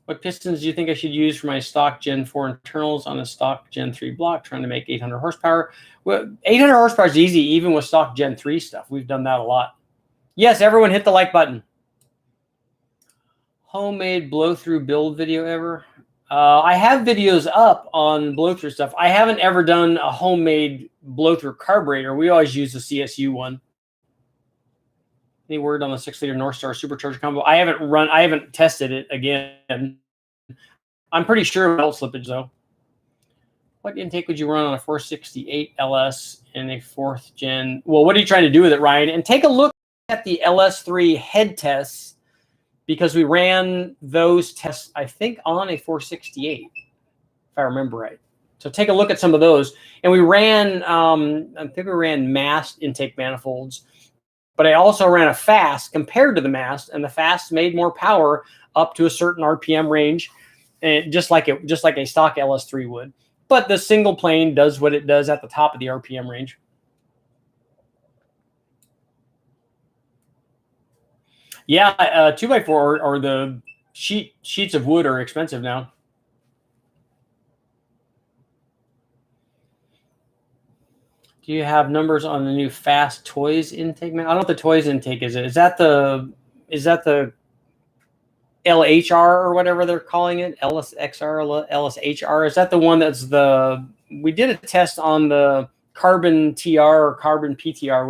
What pistons do you think I should use for my stock Gen 4 internals on a stock Gen 3 block, trying to make 800 horsepower? Well, 800 horsepower is easy, even with stock Gen 3 stuff. We've done that a lot. Yes, everyone hit the like button. Homemade blow-through build video ever? I have videos up on blow-through stuff. I haven't ever done a homemade blow-through carburetor. We always use the CSU one. Any word on the 6-liter Northstar supercharger combo? I haven't tested it again. I'm pretty sure belt slippage though. What intake would you run on a 468 LS in a 4th gen? Well, what are you trying to do with it, Ryan? And take a look at the LS3 head tests, because we ran those tests, I think, on a 468, if I remember right. So take a look at some of those. And we ran, I think we ran mast intake manifolds. But I also ran a fast compared to the mast, and the fast made more power up to a certain RPM range, and just like a stock LS3 would. But the single plane does what it does at the top of the RPM range. Yeah, 2x4 or the sheets of wood are expensive now. Do you have numbers on the new fast toys intake? Man, I don't know what the toys intake is. Is that the LHR or whatever they're calling it? LSXR, LSHR? Is that the one that's we did a test on the Carbon TR or Carbon PTR,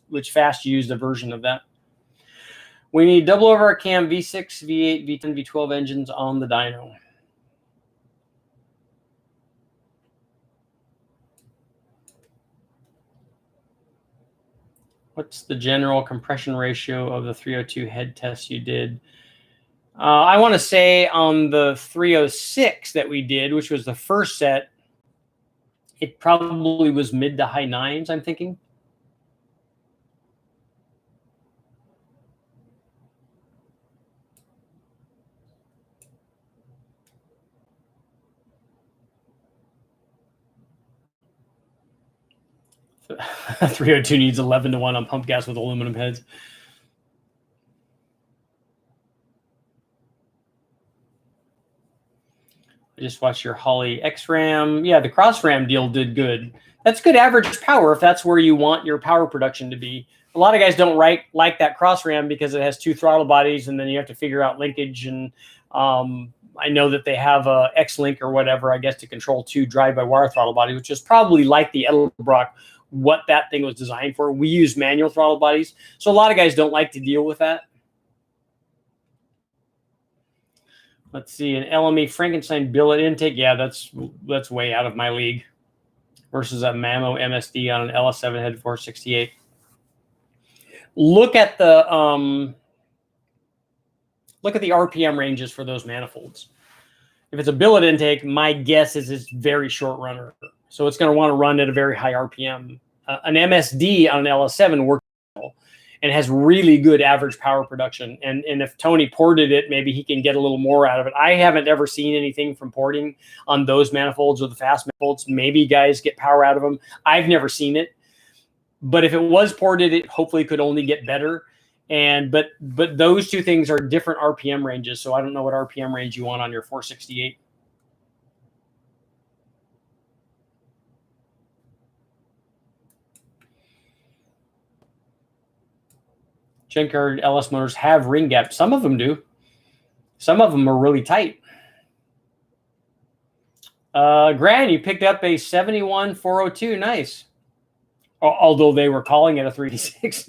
which Fast used a version of that. We need double over our cam V6, V8, V10, V12 engines on the dyno. What's the general compression ratio of the 302 head test you did? I want to say on the 306 that we did, which was the first set, it probably was mid to high 9s, I'm thinking. So 302 needs 11 to 1 on pump gas with aluminum heads. I just watched your Holley X-Ram. Yeah, the Cross Ram deal did good. That's good average power if that's where you want your power production to be. A lot of guys don't like that Cross Ram because it has 2 throttle bodies, and then you have to figure out linkage. And I know that they have a X-Link or whatever, I guess, to control 2 drive-by-wire throttle bodies, which is probably like the Edelbrock, what that thing was designed for. We use manual throttle bodies, so a lot of guys don't like to deal with that. Let's see, an LME Frankenstein billet intake. Yeah, that's way out of my league. Versus a Mamo MSD on an LS7 head 468. Look at the RPM ranges for those manifolds. If it's a billet intake, my guess is it's very short runner, so it's going to want to run at a very high RPM. An MSD on an LS7 works well and has really good average power production. And if Tony ported it, maybe he can get a little more out of it. I haven't ever seen anything from porting on those manifolds or the fast manifolds. Maybe guys get power out of them. I've never seen it. But if it was ported, it hopefully could only get better. But those two things are different RPM ranges, so I don't know what RPM range you want on your 468. Junkyard LS motors have ring gaps. Some of them do. Some of them are really tight. Gran, you picked up a 71 402. Nice. Although they were calling it a 386.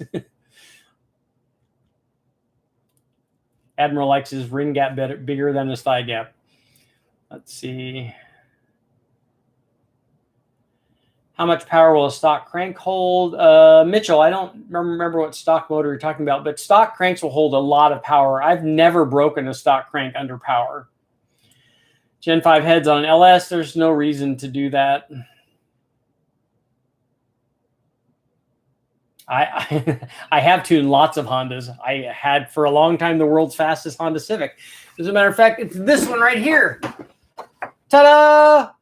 Admiral likes his ring gap bigger than his thigh gap. Let's see. How much power will a stock crank hold? Mitchell, I don't remember what stock motor you're talking about, but stock cranks will hold a lot of power. I've never broken a stock crank under power. Gen 5 heads on an LS, there's no reason to do that. I have tuned lots of Hondas. I had for a long time the world's fastest Honda Civic. As a matter of fact, it's this one right here. Ta-da!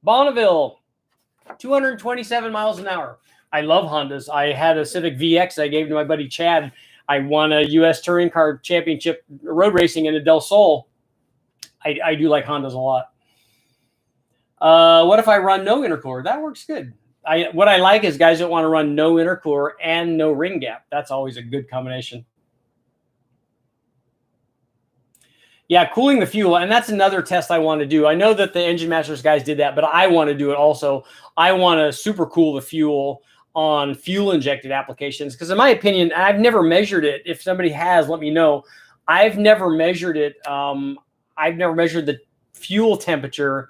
Bonneville, 227 miles an hour. I love Hondas. I had a Civic VX I gave to my buddy Chad. I won a U.S. Touring Car Championship road racing in Del Sol. I do like Hondas a lot. What if I run no intercooler? That works good. What I like is guys that want to run no intercooler and no ring gap. That's always a good combination. Yeah, cooling the fuel, and that's another test I want to do. I know that the Engine Masters guys did that, but I want to do it also. I want to super cool the fuel on fuel-injected applications because, in my opinion, I've never measured it. If somebody has, let me know. I've never measured it. I've never measured the fuel temperature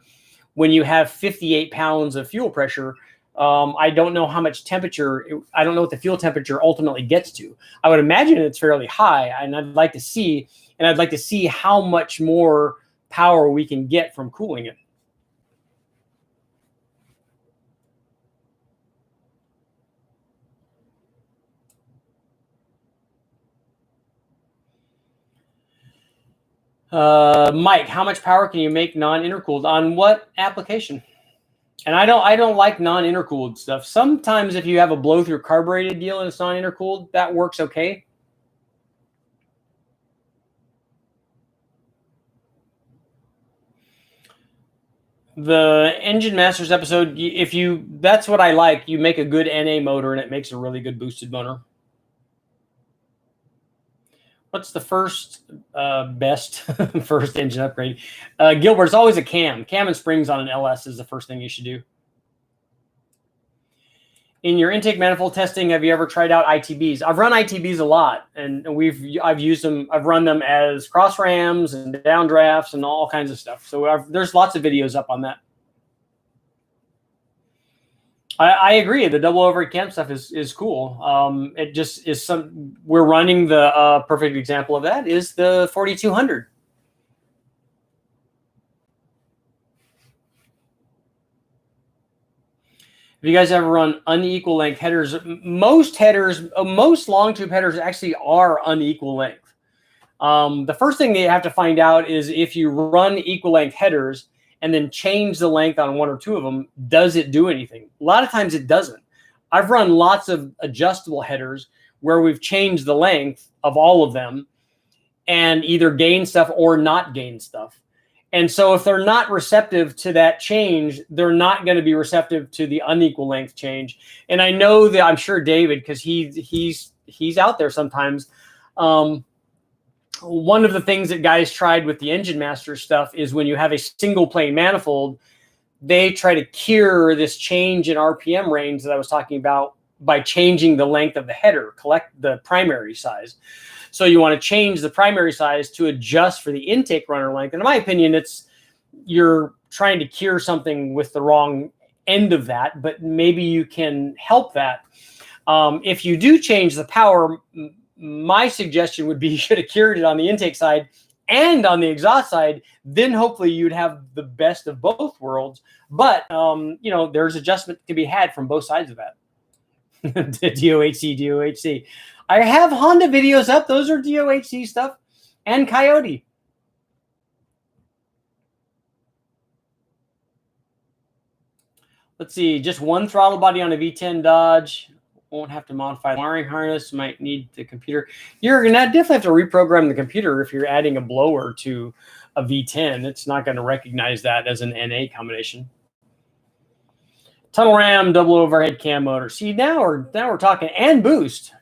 when you have 58 pounds of fuel pressure. I don't know how much temperature, I don't know what the fuel temperature ultimately gets to. I would imagine it's fairly high, and I'd like to see how much more power we can get from cooling it. Mike, how much power can you make non-intercooled on what application? And I don't like non-intercooled stuff. Sometimes if you have a blow-through carbureted deal and it's non-intercooled, that works okay. The Engine Masters episode, that's what I like. You make a good NA motor and it makes a really good boosted motor. What's the first best first engine upgrade? Gilbert, it's always a cam. Cam and springs on an LS is the first thing you should do. In your intake manifold testing, have you ever tried out ITBs? I've run ITBs a lot, and I've used them. I've run them as cross rams and downdrafts and all kinds of stuff. So there's lots of videos up on that. I agree. The double overhead cam stuff is cool. It just is we're running the perfect example of that is the 4200. Have you guys ever run unequal length headers? Most long tube headers actually are unequal length. The first thing that you have to find out is if you run equal length headers and then change the length on one or two of them, does it do anything? A lot of times it doesn't. I've run lots of adjustable headers where we've changed the length of all of them and either gained stuff or not gained stuff. And so if they're not receptive to that change, they're not going to be receptive to the unequal length change. And I know that I'm sure David, because he's out there sometimes. One of the things that guys tried with the Engine Master stuff is when you have a single plane manifold, they try to cure this change in RPM range that I was talking about by changing the length of the header, collect the primary size. So you want to change the primary size to adjust for the intake runner length. And in my opinion, you're trying to cure something with the wrong end of that, but maybe you can help that. If you do change the power, my suggestion would be you should have cured it on the intake side and on the exhaust side. Then hopefully you'd have the best of both worlds. But, there's adjustment to be had from both sides of that. DOHC. I have Honda videos up. Those are DOHC stuff and Coyote. Let's see. Just one throttle body on a V10 Dodge. Won't have to modify the wiring harness. Might need the computer. You're going to definitely have to reprogram the computer if you're adding a blower to a V10. It's not going to recognize that as an NA combination. Tunnel ram, double overhead cam motor. See, now we're talking, and boost.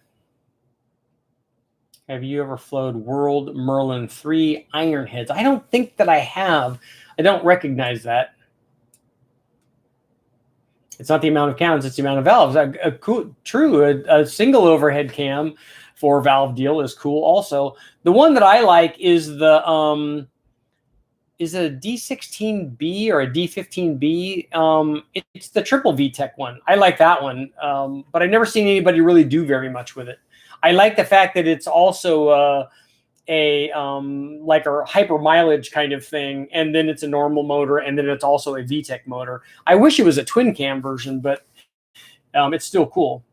Have you ever flowed World Merlin 3 iron heads? I don't think that I have. I don't recognize that. It's not the amount of cams, it's the amount of valves. A single overhead cam 4-valve deal is cool. Also, the one that I like is the is it a D16B or a D15B? It's the triple VTEC one. I like that one, but I've never seen anybody really do very much with it. I like the fact that it's also like a hyper mileage kind of thing, and then it's a normal motor, and then it's also a VTEC motor. I wish it was a twin cam version, but it's still cool.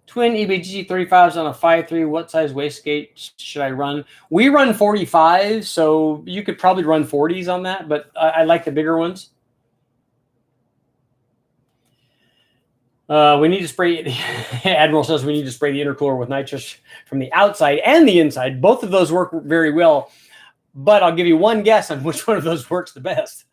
Twin EBG 35s on a 5.3. What size wastegate should I run? We run 45, so you could probably run 40s on that, but I like the bigger ones. We need to spray. Admiral says we need to spray the intercooler with nitrous from the outside and the inside. Both of those work very well, but I'll give you one guess on which one of those works the best.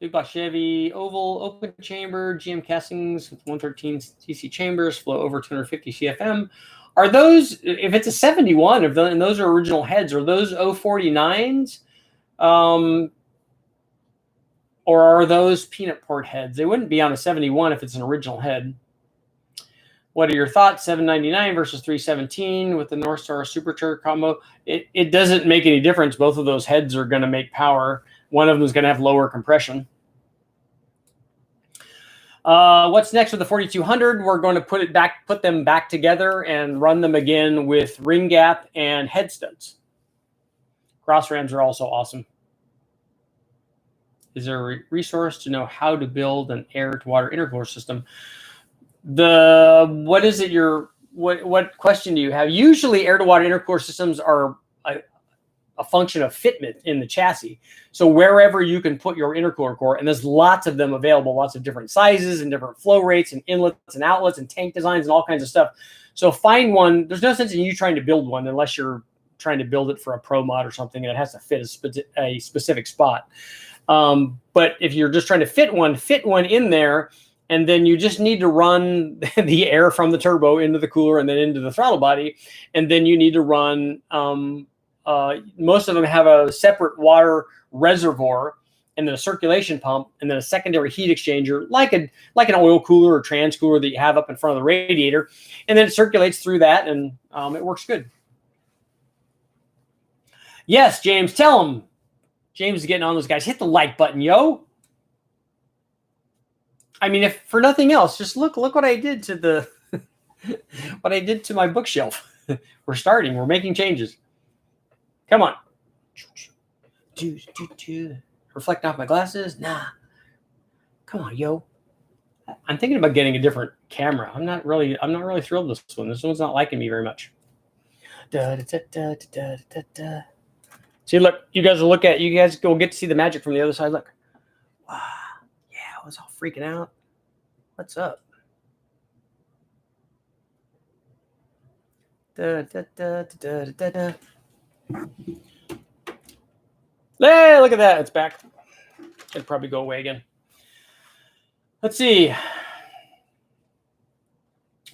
Big Block Chevy Oval open chamber GM castings with 113 cc chambers, flow over 250 CFM. Are those, if it's a 71, and those are original heads, are those 049s? Or are those peanut port heads? They wouldn't be on a 71 if it's an original head. What are your thoughts? 799 versus 317 with the North Star Supercharger combo. It doesn't make any difference. Both of those heads are going to make power. One of them is going to have lower compression. What's next with the 4200? We're going to put them back together and run them again with ring gap and head studs. Cross rams are also awesome. Is there a resource to know how to build an air-to-water intercooler system? What is it? What question do you have? Usually, air-to-water intercooler systems are a function of fitment in the chassis. So wherever you can put your intercooler core, and there's lots of them available, lots of different sizes and different flow rates and inlets and outlets and tank designs and all kinds of stuff. So find one. There's no sense in you trying to build one unless you're trying to build it for a pro mod or something, and it has to fit a specific spot. But if you're just trying to fit one in there, and then you just need to run the air from the turbo into the cooler and then into the throttle body, and then you need to run most of them have a separate water reservoir and then a circulation pump and then a secondary heat exchanger, like an oil cooler or trans cooler that you have up in front of the radiator. And then it circulates through that, and it works good. Yes, James, tell him. James is getting on those guys. Hit the like button, yo. I mean, if for nothing else, just look what I did to the what I did to my bookshelf. We're making changes. Come on. Reflect off my glasses? Nah. Come on, yo. I'm thinking about getting a different camera. I'm not really thrilled with this one. This one's not liking me very much. See, look, you guys will get to see the magic from the other side. Look. Wow. Yeah, I was all freaking out. What's up? Hey, look at that. It's back. It'll probably go away again. Let's see.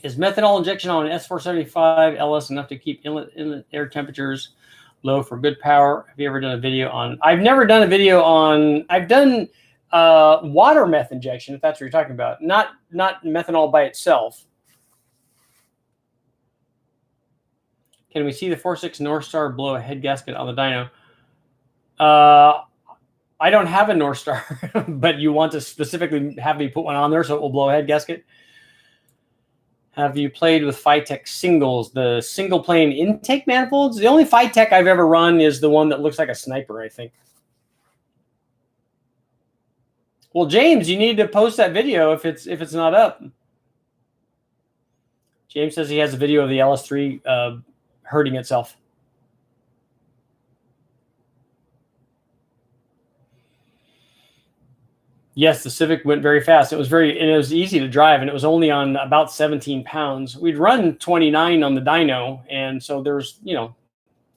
Is methanol injection on an S475 LS enough to keep inlet air temperatures low for good power? Have you ever done a video on? I've never done a video on. I've done water meth injection, if that's what you're talking about. Not methanol by itself. Can we see the 4.6 North Star blow a head gasket on the dyno? I don't have a North Star, but you want to specifically have me put one on there so it will blow a head gasket? Have you played with Phytech singles, the single plane intake manifolds? The only Phytech I've ever run is the one that looks like a sniper, I think. Well, James, you need to post that video if it's not up. James says he has a video of the LS3 hurting itself. Yes, the Civic went very fast. It was easy to drive, and it was only on about 17 pounds. We'd run 29 on the dyno, and so there's,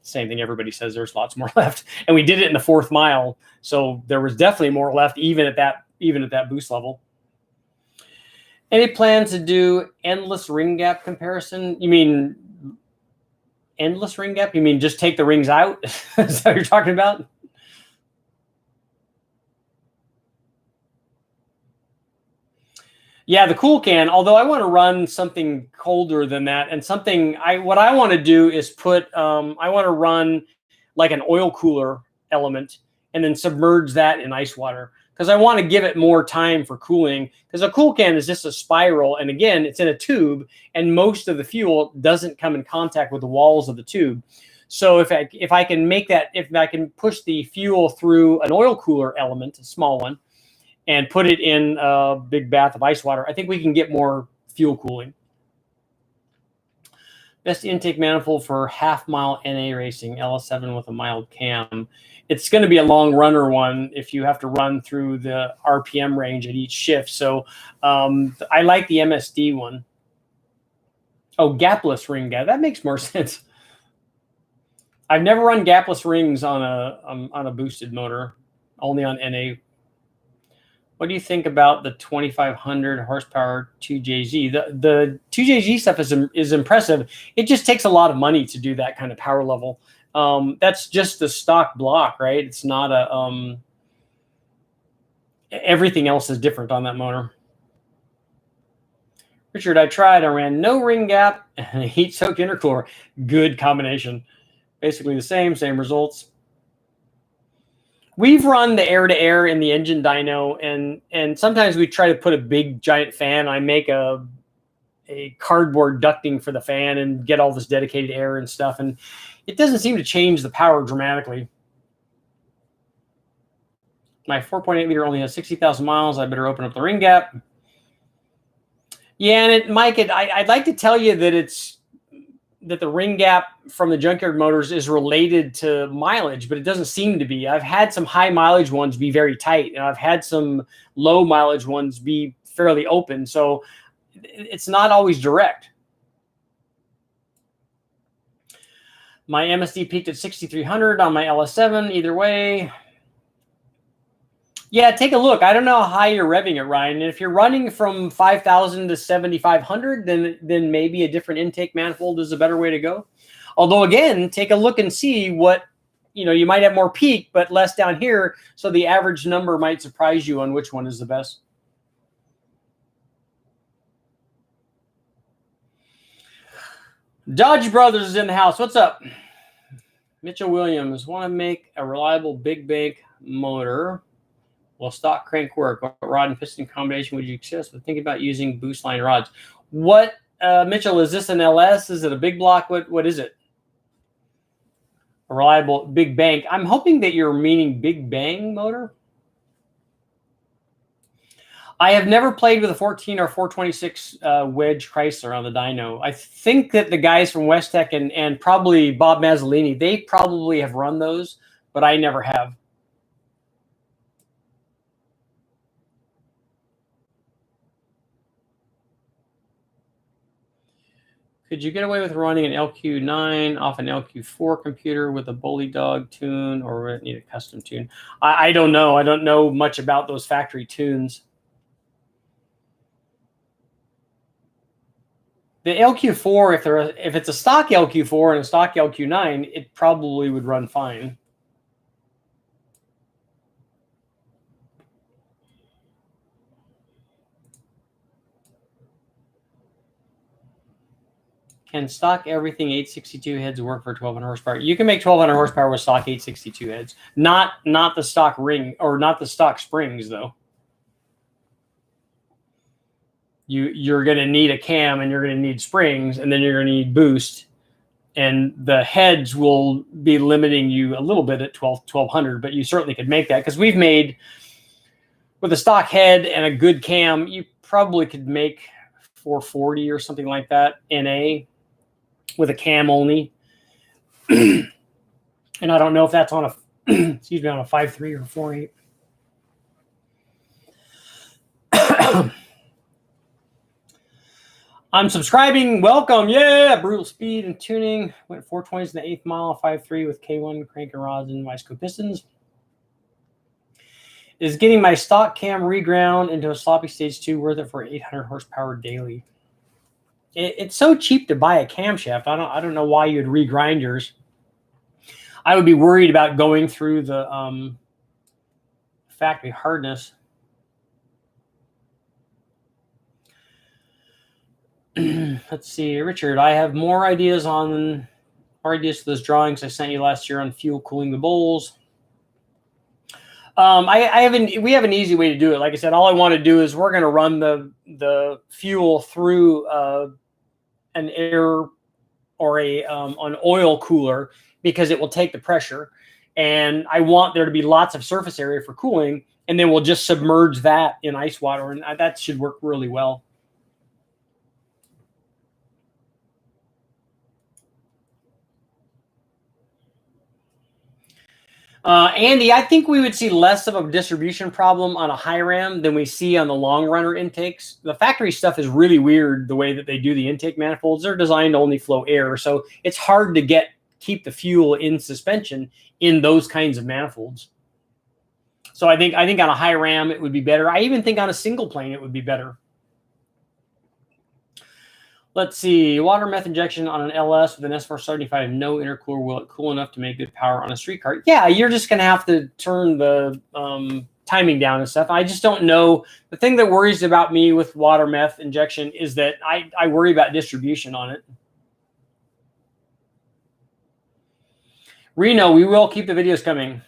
same thing everybody says, there's lots more left. And we did it in the 4th mile, so there was definitely more left, even at that boost level. Any plans to do endless ring gap comparison? You mean endless ring gap? You mean just take the rings out? Is that what you're talking about? Yeah, the cool can, although I want to run something colder than that, and what I want to do is put, I want to run like an oil cooler element and then submerge that in ice water because I want to give it more time for cooling, because a cool can is just a spiral, and again, it's in a tube, and most of the fuel doesn't come in contact with the walls of the tube. So if I can make that, if I can push the fuel through an oil cooler element, a small one, and put it in a big bath of ice water, I think we can get more fuel cooling. Best intake manifold for half-mile NA racing, LS7 with a mild cam. It's going to be a long runner one if you have to run through the RPM range at each shift. So I like the MSD one. Oh, gapless ring gap. That makes more sense. I've never run gapless rings on a boosted motor, only on NA. What do you think about the 2,500 horsepower 2JZ? The 2JZ stuff is impressive. It just takes a lot of money to do that kind of power level. That's just the stock block, right? It's not a everything else is different on that motor. Richard, I tried. I ran no ring gap and a heat-soaked intercooler. Good combination. Basically the same results. We've run the air-to-air in the engine dyno, and sometimes we try to put a big giant fan. I make a cardboard ducting for the fan and get all this dedicated air and stuff, and it doesn't seem to change the power dramatically. My 4.8 liter only has 60,000 miles. I better open up the ring gap. Yeah, and Mike, I'd like to tell you that the ring gap from the junkyard motors is related to mileage, but it doesn't seem to be. I've had some high mileage ones be very tight, and I've had some low mileage ones be fairly open. So it's not always direct. My MSD peaked at 6,300 on my LS7. Either way, yeah, take a look. I don't know how high you're revving it, Ryan. And if you're running from 5,000 to 7,500, then maybe a different intake manifold is a better way to go. Although, again, take a look and see what, you might have more peak, but less down here. So the average number might surprise you on which one is the best. Dodge Brothers is in the house. What's up? Mitchell Williams, want to make a reliable big bank motor. Will stock crank work? What rod and piston combination would you suggest with thinking about using boost line rods? What, Mitchell, is this an LS? Is it a big block? What is it? A reliable big bank. I'm hoping that you're meaning big bang motor. I have never played with a 14 or 426 wedge Chrysler on the dyno. I think that the guys from West Tech and probably Bob Mazzolini, they probably have run those, but I never have. Could you get away with running an LQ9 off an LQ4 computer with a Bully Dog tune, or would it need a custom tune? I don't know. I don't know much about those factory tunes. The LQ4, if it's a stock LQ4 and a stock LQ9, it probably would run fine. Can stock everything 862 heads work for 1,200 horsepower? You can make 1,200 horsepower with stock 862 heads. Not the stock ring, or not the stock springs, though. You're going to need a cam, and you're going to need springs, and then you're going to need boost. And the heads will be limiting you a little bit at 1,200, but you certainly could make that, because we've made, with a stock head and a good cam, you probably could make 440 or something like that NA with a cam only. And I don't know if that's on a excuse me, on a 5.3 or 4.8. I'm subscribing. Welcome. Yeah. Brutal speed and tuning. Went 420s in the 8th mile, 5.3 with K1 crank and rods and Wisco pistons. Is getting my stock cam reground into a sloppy stage 2 worth it for 800 horsepower daily? It's so cheap to buy a camshaft. I don't know why you'd regrind yours. I would be worried about going through the factory hardness. Let's see, Richard. I have more ideas for those drawings I sent you last year on fuel cooling the bowls. We have an easy way to do it. Like I said, all I want to do is we're going to run the fuel through an air or an oil cooler because it will take the pressure. And I want there to be lots of surface area for cooling. And then we'll just submerge that in ice water. And that should work really well. Andy, I think we would see less of a distribution problem on a high ram than we see on the long runner intakes. The factory stuff is really weird the way that they do the intake manifolds. They're designed to only flow air, so it's hard to keep the fuel in suspension in those kinds of manifolds. So I think on a high ram it would be better. I even think on a single plane it would be better. Let's see, water meth injection on an LS with an S475, no intercooler. Will it cool enough to make good power on a street car? Yeah, you're just going to have to turn the timing down and stuff. I just don't know. The thing that worries about me with water meth injection is that I worry about distribution on it. Reno, we will keep the videos coming.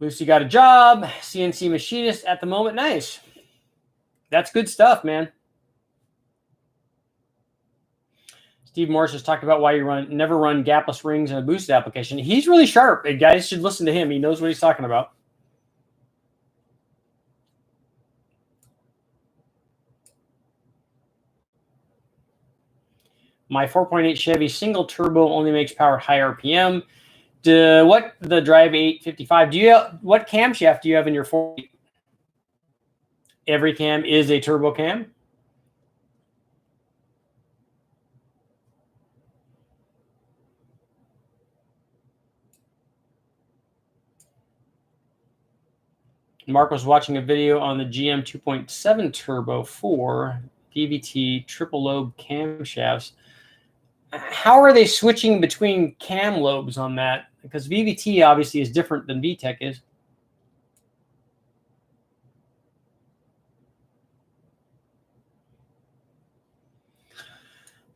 Lucy got a job, CNC machinist at the moment. Nice. That's good stuff, man. Steve Morris has talked about why you never run gapless rings in a boosted application. He's really sharp. You guys should listen to him. He knows what he's talking about. My 4.8 Chevy single turbo only makes power at high RPM. The Drive 855? What camshaft do you have in your 40? Every cam is a turbo cam. Mark was watching a video on the GM 2.7 Turbo 4 DVT triple lobe camshafts. How are they switching between cam lobes on that? Because VVT obviously is different than VTEC is.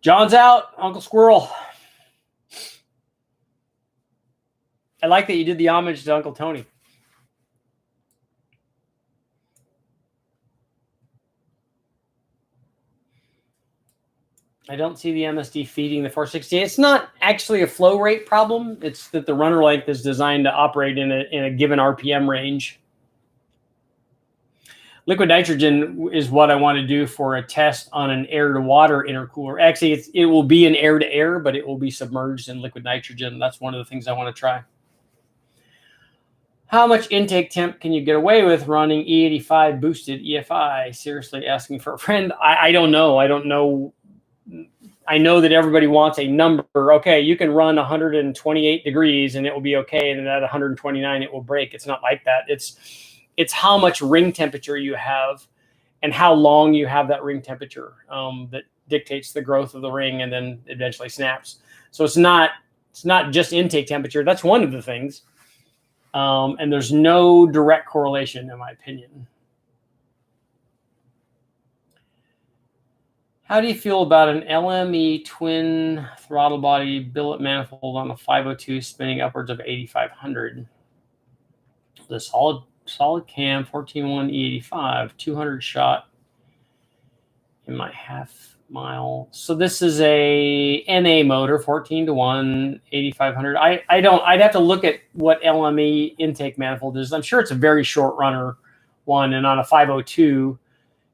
John's out, Uncle Squirrel. I like that you did the homage to Uncle Tony. I don't see the MSD feeding the 460. It's not actually a flow rate problem. It's that the runner length is designed to operate in a given RPM range. Liquid nitrogen is what I want to do for a test on an air-to-water intercooler. Actually, it will be an air-to-air, but it will be submerged in liquid nitrogen. That's one of the things I want to try. How much intake temp can you get away with running E85 boosted EFI? Seriously, asking for a friend. I don't know. I don't know. I know that everybody wants a number. Okay, you can run 128 degrees and it will be okay, and at 129 it will break. It's not like that. It's how much ring temperature you have and how long you have that ring temperature that dictates the growth of the ring and then eventually snaps. So it's not just intake temperature. That's one of the things. And there's no direct correlation, in my opinion. How do you feel about an LME twin throttle body billet manifold on a 502 spinning upwards of 8,500? The solid cam 14.1 E85, 200 shot in my half mile. So this is a NA motor, 14-1, 8,500. I'd have to look at what LME intake manifold is. I'm sure it's a very short runner one, and on a 502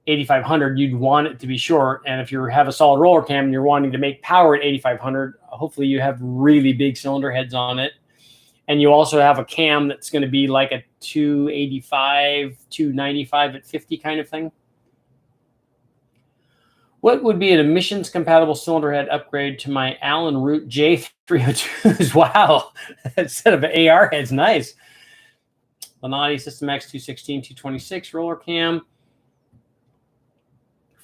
8,500, you'd want it to be short. And if you have a solid roller cam and you're wanting to make power at 8,500, hopefully you have really big cylinder heads on it. And you also have a cam that's going to be like a 285, 295 at 50 kind of thing. What would be an emissions compatible cylinder head upgrade to my Allen Root J302s? Wow, instead of AR heads, nice. Lanati System X 216, 226 roller cam.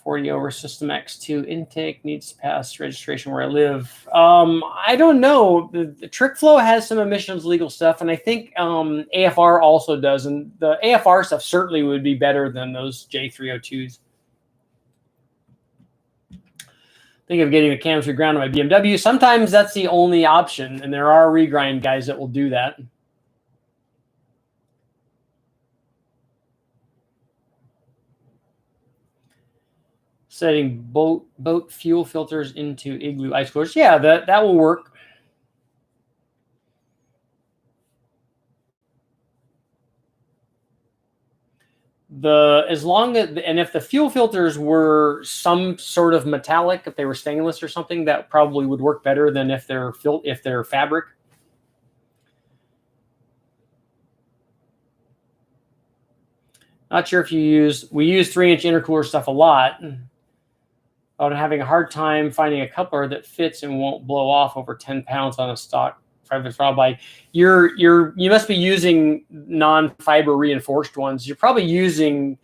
40 over System X2 intake needs to pass registration where I live. I don't know. The Trick Flow has some emissions legal stuff, and I think AFR also does. And the AFR stuff certainly would be better than those J302s. Think of getting the cams reground on my BMW. Sometimes that's the only option, and there are regrind guys that will do that. Setting boat fuel filters into Igloo ice coolers. Yeah, that will work. And if the fuel filters were some sort of metallic, if they were stainless or something, that probably would work better than if they're fabric. Not sure if we use 3-inch intercooler stuff a lot. I'm having a hard time finding a coupler that fits and won't blow off over 10 pounds on a stock private throttle bike. You must be using non-fiber reinforced ones. You're probably using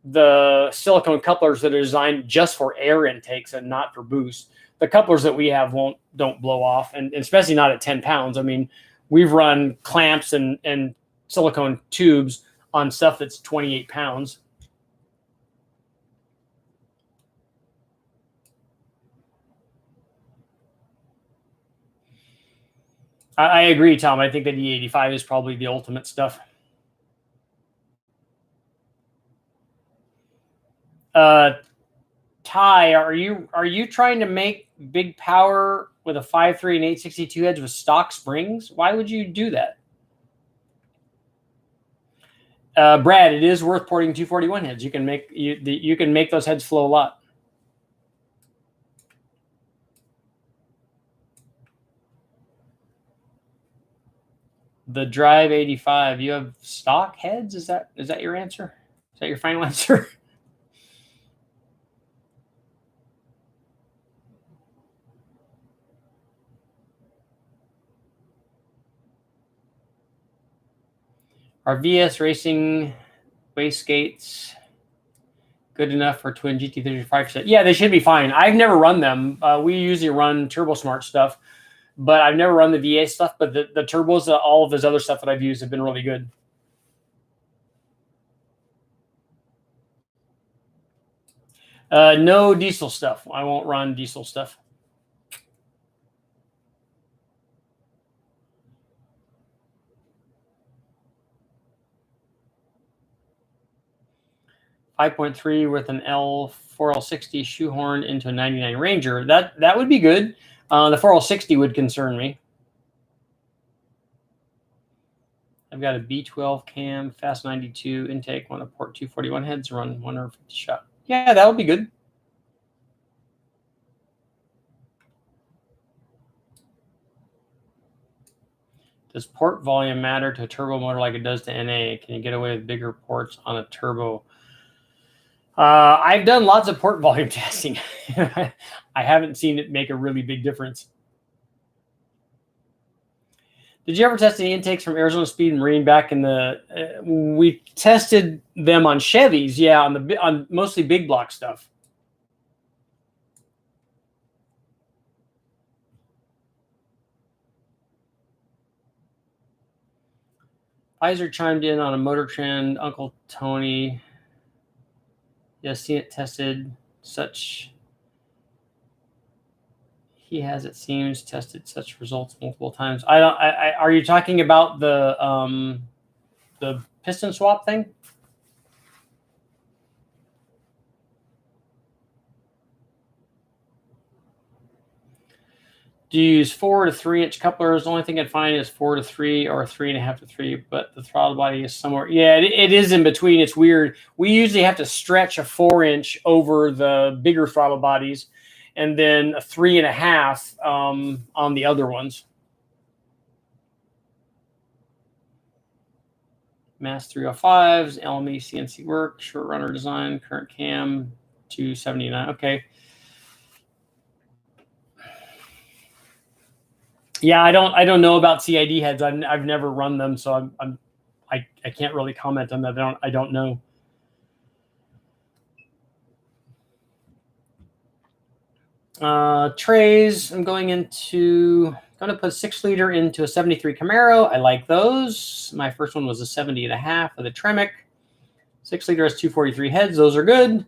the silicone couplers that are designed just for air intakes and not for boost. The couplers that we have don't blow off, and especially not at 10 pounds. I mean, we've run clamps and silicone tubes on stuff that's 28 pounds. I agree, Tom. I think that E85 is probably the ultimate stuff. Ty, are you trying to make big power with a 5.3 and 862 heads with stock springs? Why would you do that? Brad, it is worth porting 241 heads. You can make those heads flow a lot. The Drive 85. You have stock heads? Is that your answer? Is that your final answer? Are VS Racing wastegates good enough for twin GT35? Yeah, they should be fine. I've never run them. We usually run TurboSmart stuff, but I've never run the VA stuff. But the turbos, all of his other stuff that I've used have been really good. No diesel stuff. I won't run diesel stuff. .3 with an L4L60 shoehorn into a 99 Ranger. That would be good. The 4L60 would concern me. I've got a B12 cam, fast 92 intake, want to port 241 heads, run 150 shot. Yeah, that would be good. Does port volume matter to a turbo motor like it does to NA? Can you get away with bigger ports on a turbo? I've done lots of port volume testing. I haven't seen it make a really big difference. Did you ever test any intakes from Arizona Speed and Marine back in the? We tested them on Chevys, yeah, on mostly big block stuff. Pfizer chimed in on a motor trend. Uncle Tony, yes, seen it tested. Such he has, it seems, tested such results multiple times. Are you talking about the piston swap thing? Do you use 4 to 3-inch couplers? The only thing I'd find is 4 to 3 or 3.5 to 3, but the throttle body is somewhere. Yeah, it is in between. It's weird. We usually have to stretch a 4-inch over the bigger throttle bodies, and then a 3.5 on the other ones. Mass 305s, LME CNC work, short runner design, current cam 279. Okay. Yeah, I don't know about CID heads. I've never run them, so I can't really comment on that. I don't know. Trays. I'm going to put a 6-liter into a 73 Camaro. I like those. My first one was a 70.5 with a Tremec. 6-liter has 243 heads. Those are good.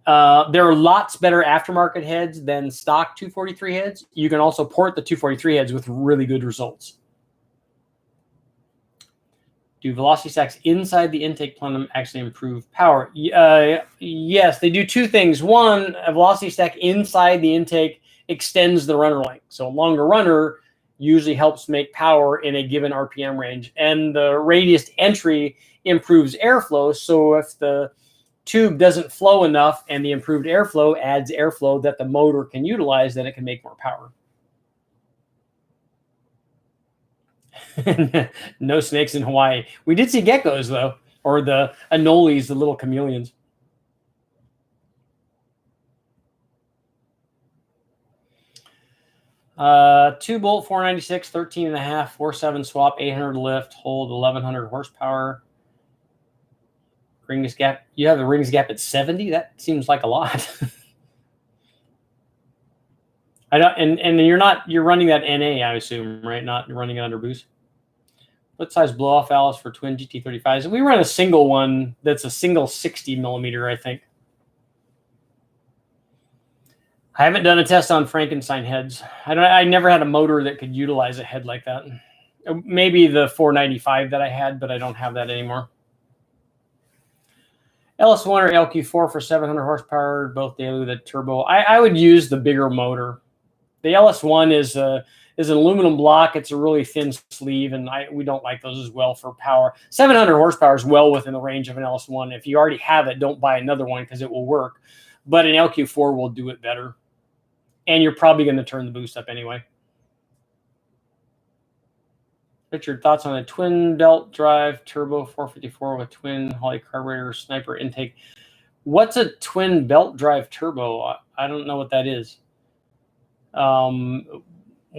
There are lots better aftermarket heads than stock 243 heads. You can also port the 243 heads with really good results. Do velocity stacks inside the intake plenum actually improve power? Yes, they do two things. One, a velocity stack inside the intake extends the runner length. So a longer runner usually helps make power in a given RPM range. And the radius entry improves airflow. So if the tube doesn't flow enough and the improved airflow adds airflow that the motor can utilize, then it can make more power. No snakes in Hawaii. We did see geckos, though, or the anoles, the little chameleons. Two bolt 496, 13.5, 4.7 swap, 800 lift, hold 1100 horsepower. Rings gap. You have the rings gap at 70? That seems like a lot. I don't, and you're running that NA, I assume, right? Not running it under boost. What size blow off valves for twin GT35s? We run a single one that's a single 60 millimeter, I think. I haven't done a test on Frankenstein heads. I never had a motor that could utilize a head like that. Maybe the 495 that I had, but I don't have that anymore. LS1 or LQ4 for 700 horsepower, both daily with a turbo. I would use the bigger motor. The LS1 is an aluminum block. It's a really thin sleeve, and we don't like those as well for power. 700 horsepower is well within the range of an LS1. If you already have it, don't buy another one because it will work. But an LQ4 will do it better. And you're probably going to turn the boost up anyway. Richard, thoughts on a twin belt drive turbo 454 with twin Holley carburetor sniper intake? What's a twin belt drive turbo? I don't know what that is.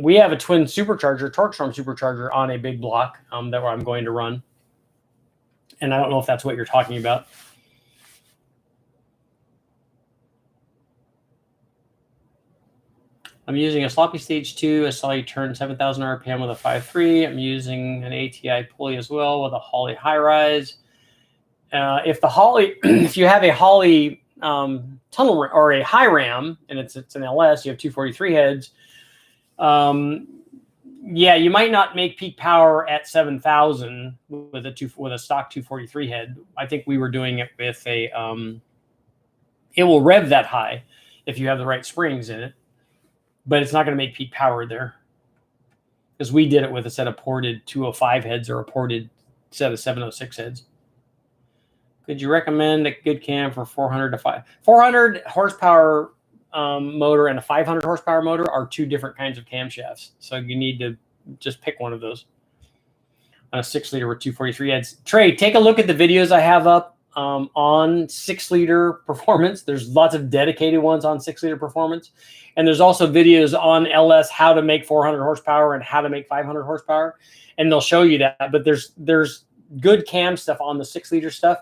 We have a twin supercharger, Torque-Storm supercharger on a big block that I'm going to run. And I don't know if that's what you're talking about. I'm using a sloppy stage 2. I saw you turn 7,000 RPM with a 5.3. I'm using an ATI pulley as well with a Holley high rise. If you have a Holley tunnel or a high ram and it's an LS, you have 243 heads. Yeah, you might not make peak power at 7,000 with a stock 243 head. I think we were doing it with a. It will rev that high if you have the right springs in it, but it's not going to make peak power there because we did it with a set of ported 205 heads or a ported set of 706 heads. Could you recommend a good cam for 400 horsepower motor and a 500 horsepower motor are two different kinds of camshafts. So you need to just pick one of those. On a 6-liter with 243 heads. Trey, take a look at the videos I have up on 6-liter performance. There's lots of dedicated ones on 6-liter performance. And there's also videos on LS how to make 400 horsepower and how to make 500 horsepower. And they'll show you that. But there's good cam stuff on the 6-liter stuff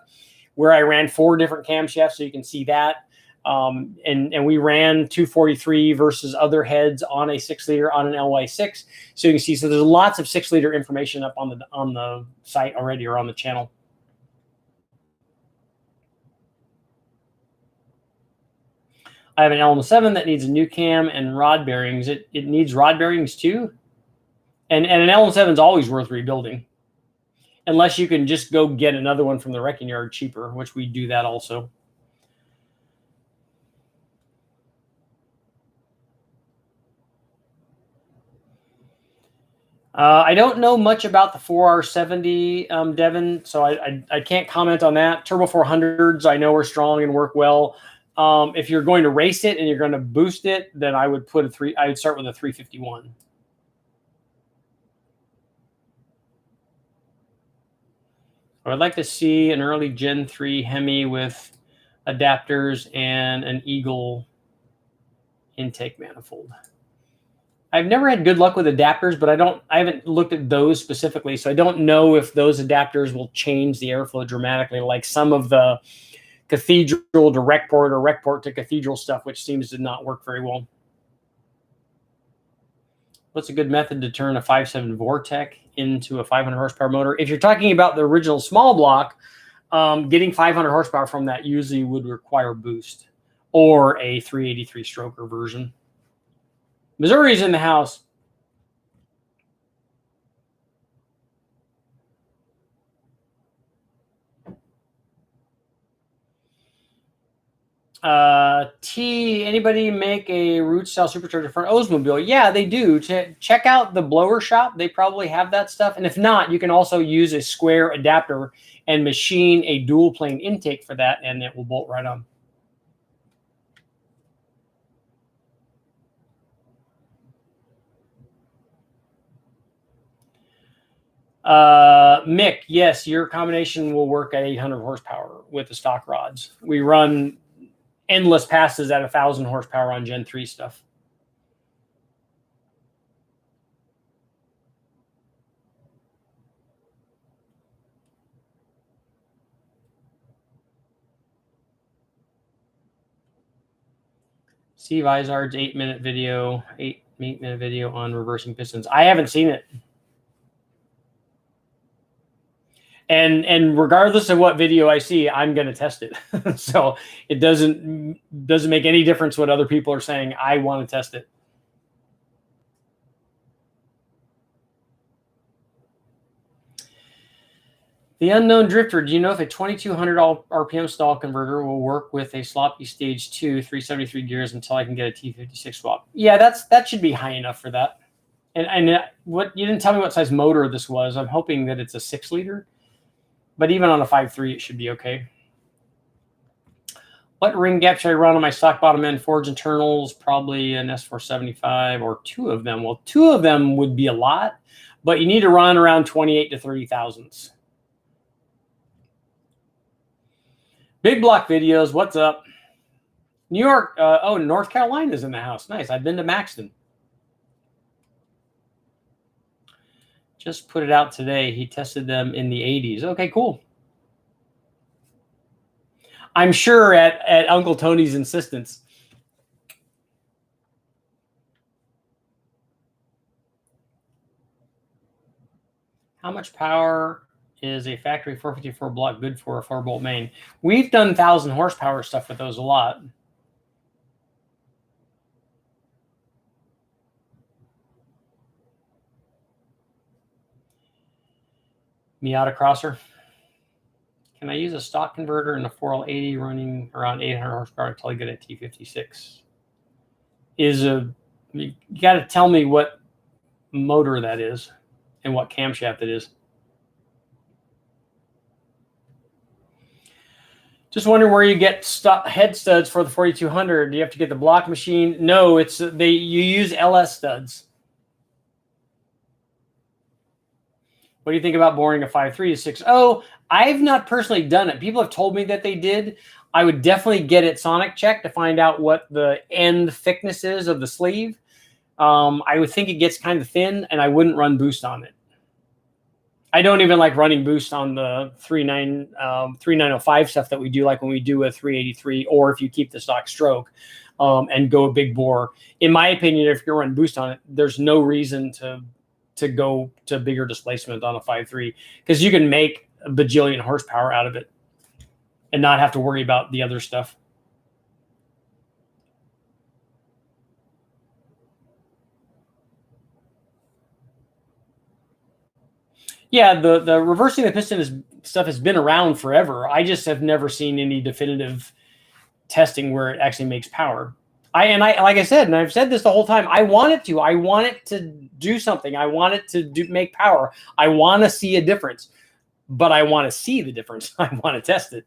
where I ran 4 different camshafts, so you can see that. And we ran 243 versus other heads on a 6-liter on an LY6. So you can see, so there's lots of 6-liter information up on the site already or on the channel. I have an LM7 that needs a new cam and rod bearings. It needs rod bearings too. And an LM7 is always worth rebuilding. Unless you can just go get another one from the wrecking yard cheaper, which we do that also. I don't know much about the 4R70, Devin, so I can't comment on that. Turbo 400s I know are strong and work well. If you're going to race it and you're going to boost it, then I would start with a 351. I would like to see an early Gen 3 Hemi with adapters and an Eagle intake manifold. I've never had good luck with adapters, but I haven't looked at those specifically, so I don't know if those adapters will change the airflow dramatically, like some of the cathedral to rec port or rec port to cathedral stuff, which seems to not work very well. What's a good method to turn a 5.7 Vortec into a 500 horsepower motor? If you're talking about the original small block, getting 500 horsepower from that usually would require boost or a 383 stroker version. Missouri's in the house. Anybody make a root style supercharger for an Oldsmobile? Yeah, they do. Check out the blower shop. They probably have that stuff. And if not, you can also use a square adapter and machine a dual plane intake for that, and it will bolt right on. Mick, yes, your combination will work at 800 horsepower with the stock rods. We run endless passes at 1,000 horsepower on Gen 3 stuff. Steve Izard's 8-minute video on reversing pistons. I haven't seen it. And regardless of what video I see, I'm going to test it. So it doesn't make any difference what other people are saying. I want to test it. The Unknown Drifter, do you know if a 2200 RPM stall converter will work with a sloppy stage 2 373 gears until I can get a T56 swap? Yeah, that should be high enough for that. And what you didn't tell me what size motor this was. I'm hoping that it's a 6-liter. But even on a 5.3, it should be okay. What ring gap should I run on my stock bottom end forge internals? Probably an S475 or 2 of them. Well, 2 of them would be a lot, but you need to run around 28 to 30 thousandths. Big block videos. What's up? New York. North Carolina's in the house. Nice. I've been to Maxton. Just put it out today. He tested them in the 80s. Okay, cool. I'm sure at Uncle Tony's insistence. How much power is a factory 454 block good for a 4-bolt main? We've done 1,000 horsepower stuff with those a lot. Miata Crosser. Can I use a stock converter in a 4L80 running around 800 horsepower until I get a T56? You got to tell me what motor that is and what camshaft it is. Just wondering where you get head studs for the 4200. Do you have to get the block machine? No, you use LS studs. What do you think about boring a 5.3 to 6.0? I've not personally done it. People have told me that they did. I would definitely get it sonic checked to find out what the end thickness is of the sleeve. I would think it gets kind of thin, and I wouldn't run boost on it. I don't even like running boost on the 3905 stuff that we do, like when we do a 383, or if you keep the stock stroke and go a big bore. In my opinion, if you're running boost on it, there's no reason to go to bigger displacement on a 5.3 because you can make a bajillion horsepower out of it and not have to worry about the other stuff. Yeah, the reversing the piston stuff has been around forever. I just have never seen any definitive testing where it actually makes power. Like I said, and I've said this the whole time, I want it to. I want it to do something. I want it to make power. I want to see a difference, but I want to see the difference. I want to test it.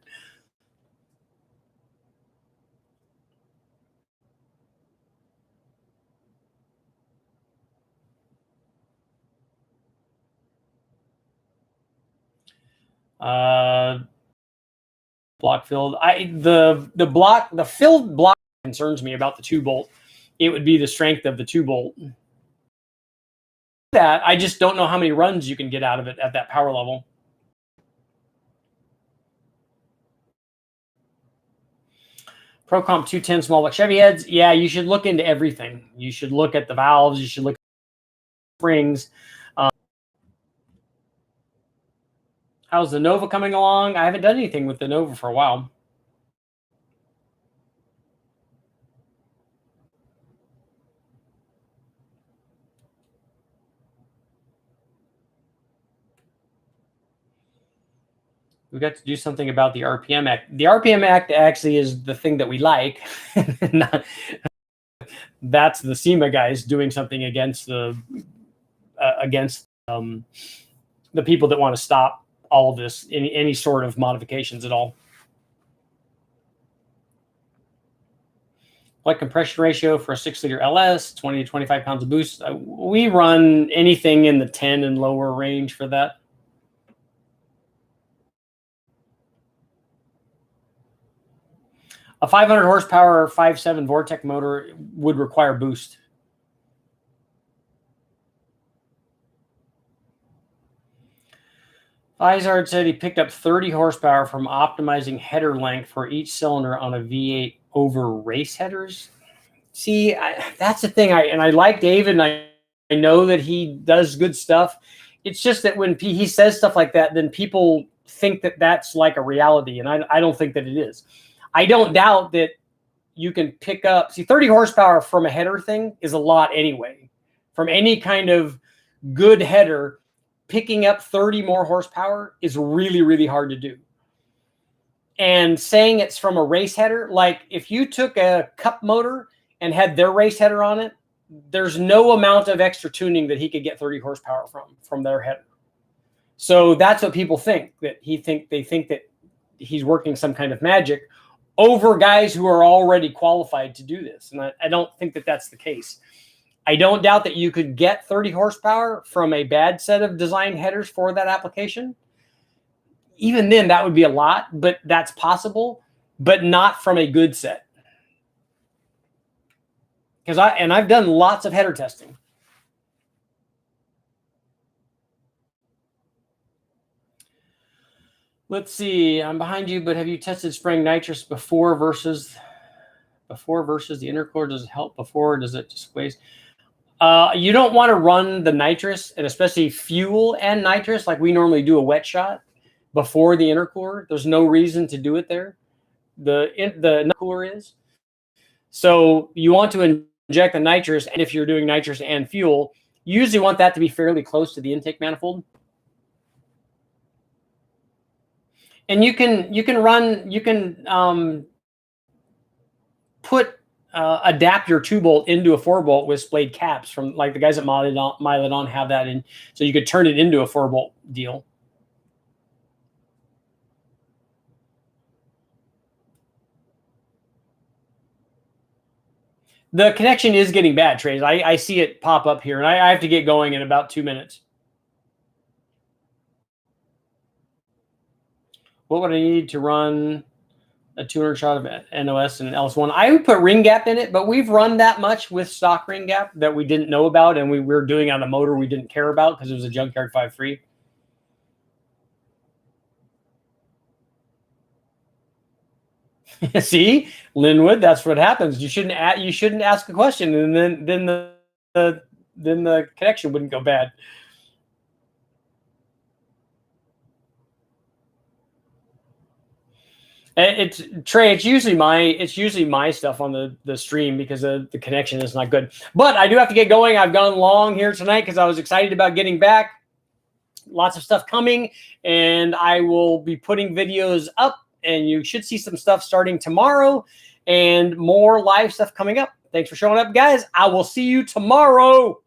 Block filled. The filled block concerns me about the 2-bolt. It would be the strength of the 2-bolt. that. I just don't know how many runs you can get out of it at that power level. Pro Comp 210 small block Chevy heads. Yeah, you should look into everything. You should look at the valves. You should look at springs. How's the Nova coming along? I haven't done anything with the Nova for a while. We got to do something about the RPM Act. The RPM Act actually is the thing that we like. That's the SEMA guys doing something against the people that want to stop all of this, any sort of modifications at all. What compression ratio for a 6-liter LS, 20 to 25 pounds of boost? We run anything in the 10 and lower range for that. A 500 horsepower 5.7 Vortec motor would require boost. Izard said he picked up 30 horsepower from optimizing header length for each cylinder on a V8 over race headers. See, that's the thing. I like David, and I know that he does good stuff. It's just that when he says stuff like that, then people think that that's like a reality, and I don't think that it is. I don't doubt that you can pick up. See, 30 horsepower from a header thing is a lot anyway. From any kind of good header, picking up 30 more horsepower is really, really hard to do. And saying it's from a race header, like if you took a Cup motor and had their race header on it, there's no amount of extra tuning that he could get 30 horsepower from their header. So that's what people think, that they think that he's working some kind of magic over guys who are already qualified to do this. And I don't think that that's the case. I don't doubt that you could get 30 horsepower from a bad set of design headers for that application. Even then, that would be a lot, but that's possible, but not from a good set. Because I've done lots of header testing. Let's see. I'm behind you, but have you tested spraying nitrous before versus the intercooler? Does it help before? Does it just waste? You don't want to run the nitrous, and especially fuel and nitrous, like we normally do a wet shot before the intercooler. There's no reason to do it there. The intercooler is. So you want to inject the nitrous, and if you're doing nitrous and fuel, you usually want that to be fairly close to the intake manifold. And you can adapt your 2-bolt into a 4-bolt with splayed caps from like the guys at Miledon have that in, so you could turn it into a 4-bolt deal. The connection is getting bad, Trace. I see it pop up here, and I have to get going in about 2 minutes. What would I need to run a 200 shot of NOS and an LS1? I would put ring gap in it, but we've run that much with stock ring gap that we didn't know about, and we were doing on a motor we didn't care about because it was a junkyard 5.3. See, Linwood, that's what happens. You shouldn't ask a question, and then the connection wouldn't go bad. It's Trey. It's usually my stuff on the stream because the connection is not good. But I do have to get going. I've gone long here tonight because I was excited about getting back. Lots of stuff coming, and I will be putting videos up. And you should see some stuff starting tomorrow, and more live stuff coming up. Thanks for showing up, guys. I will see you tomorrow.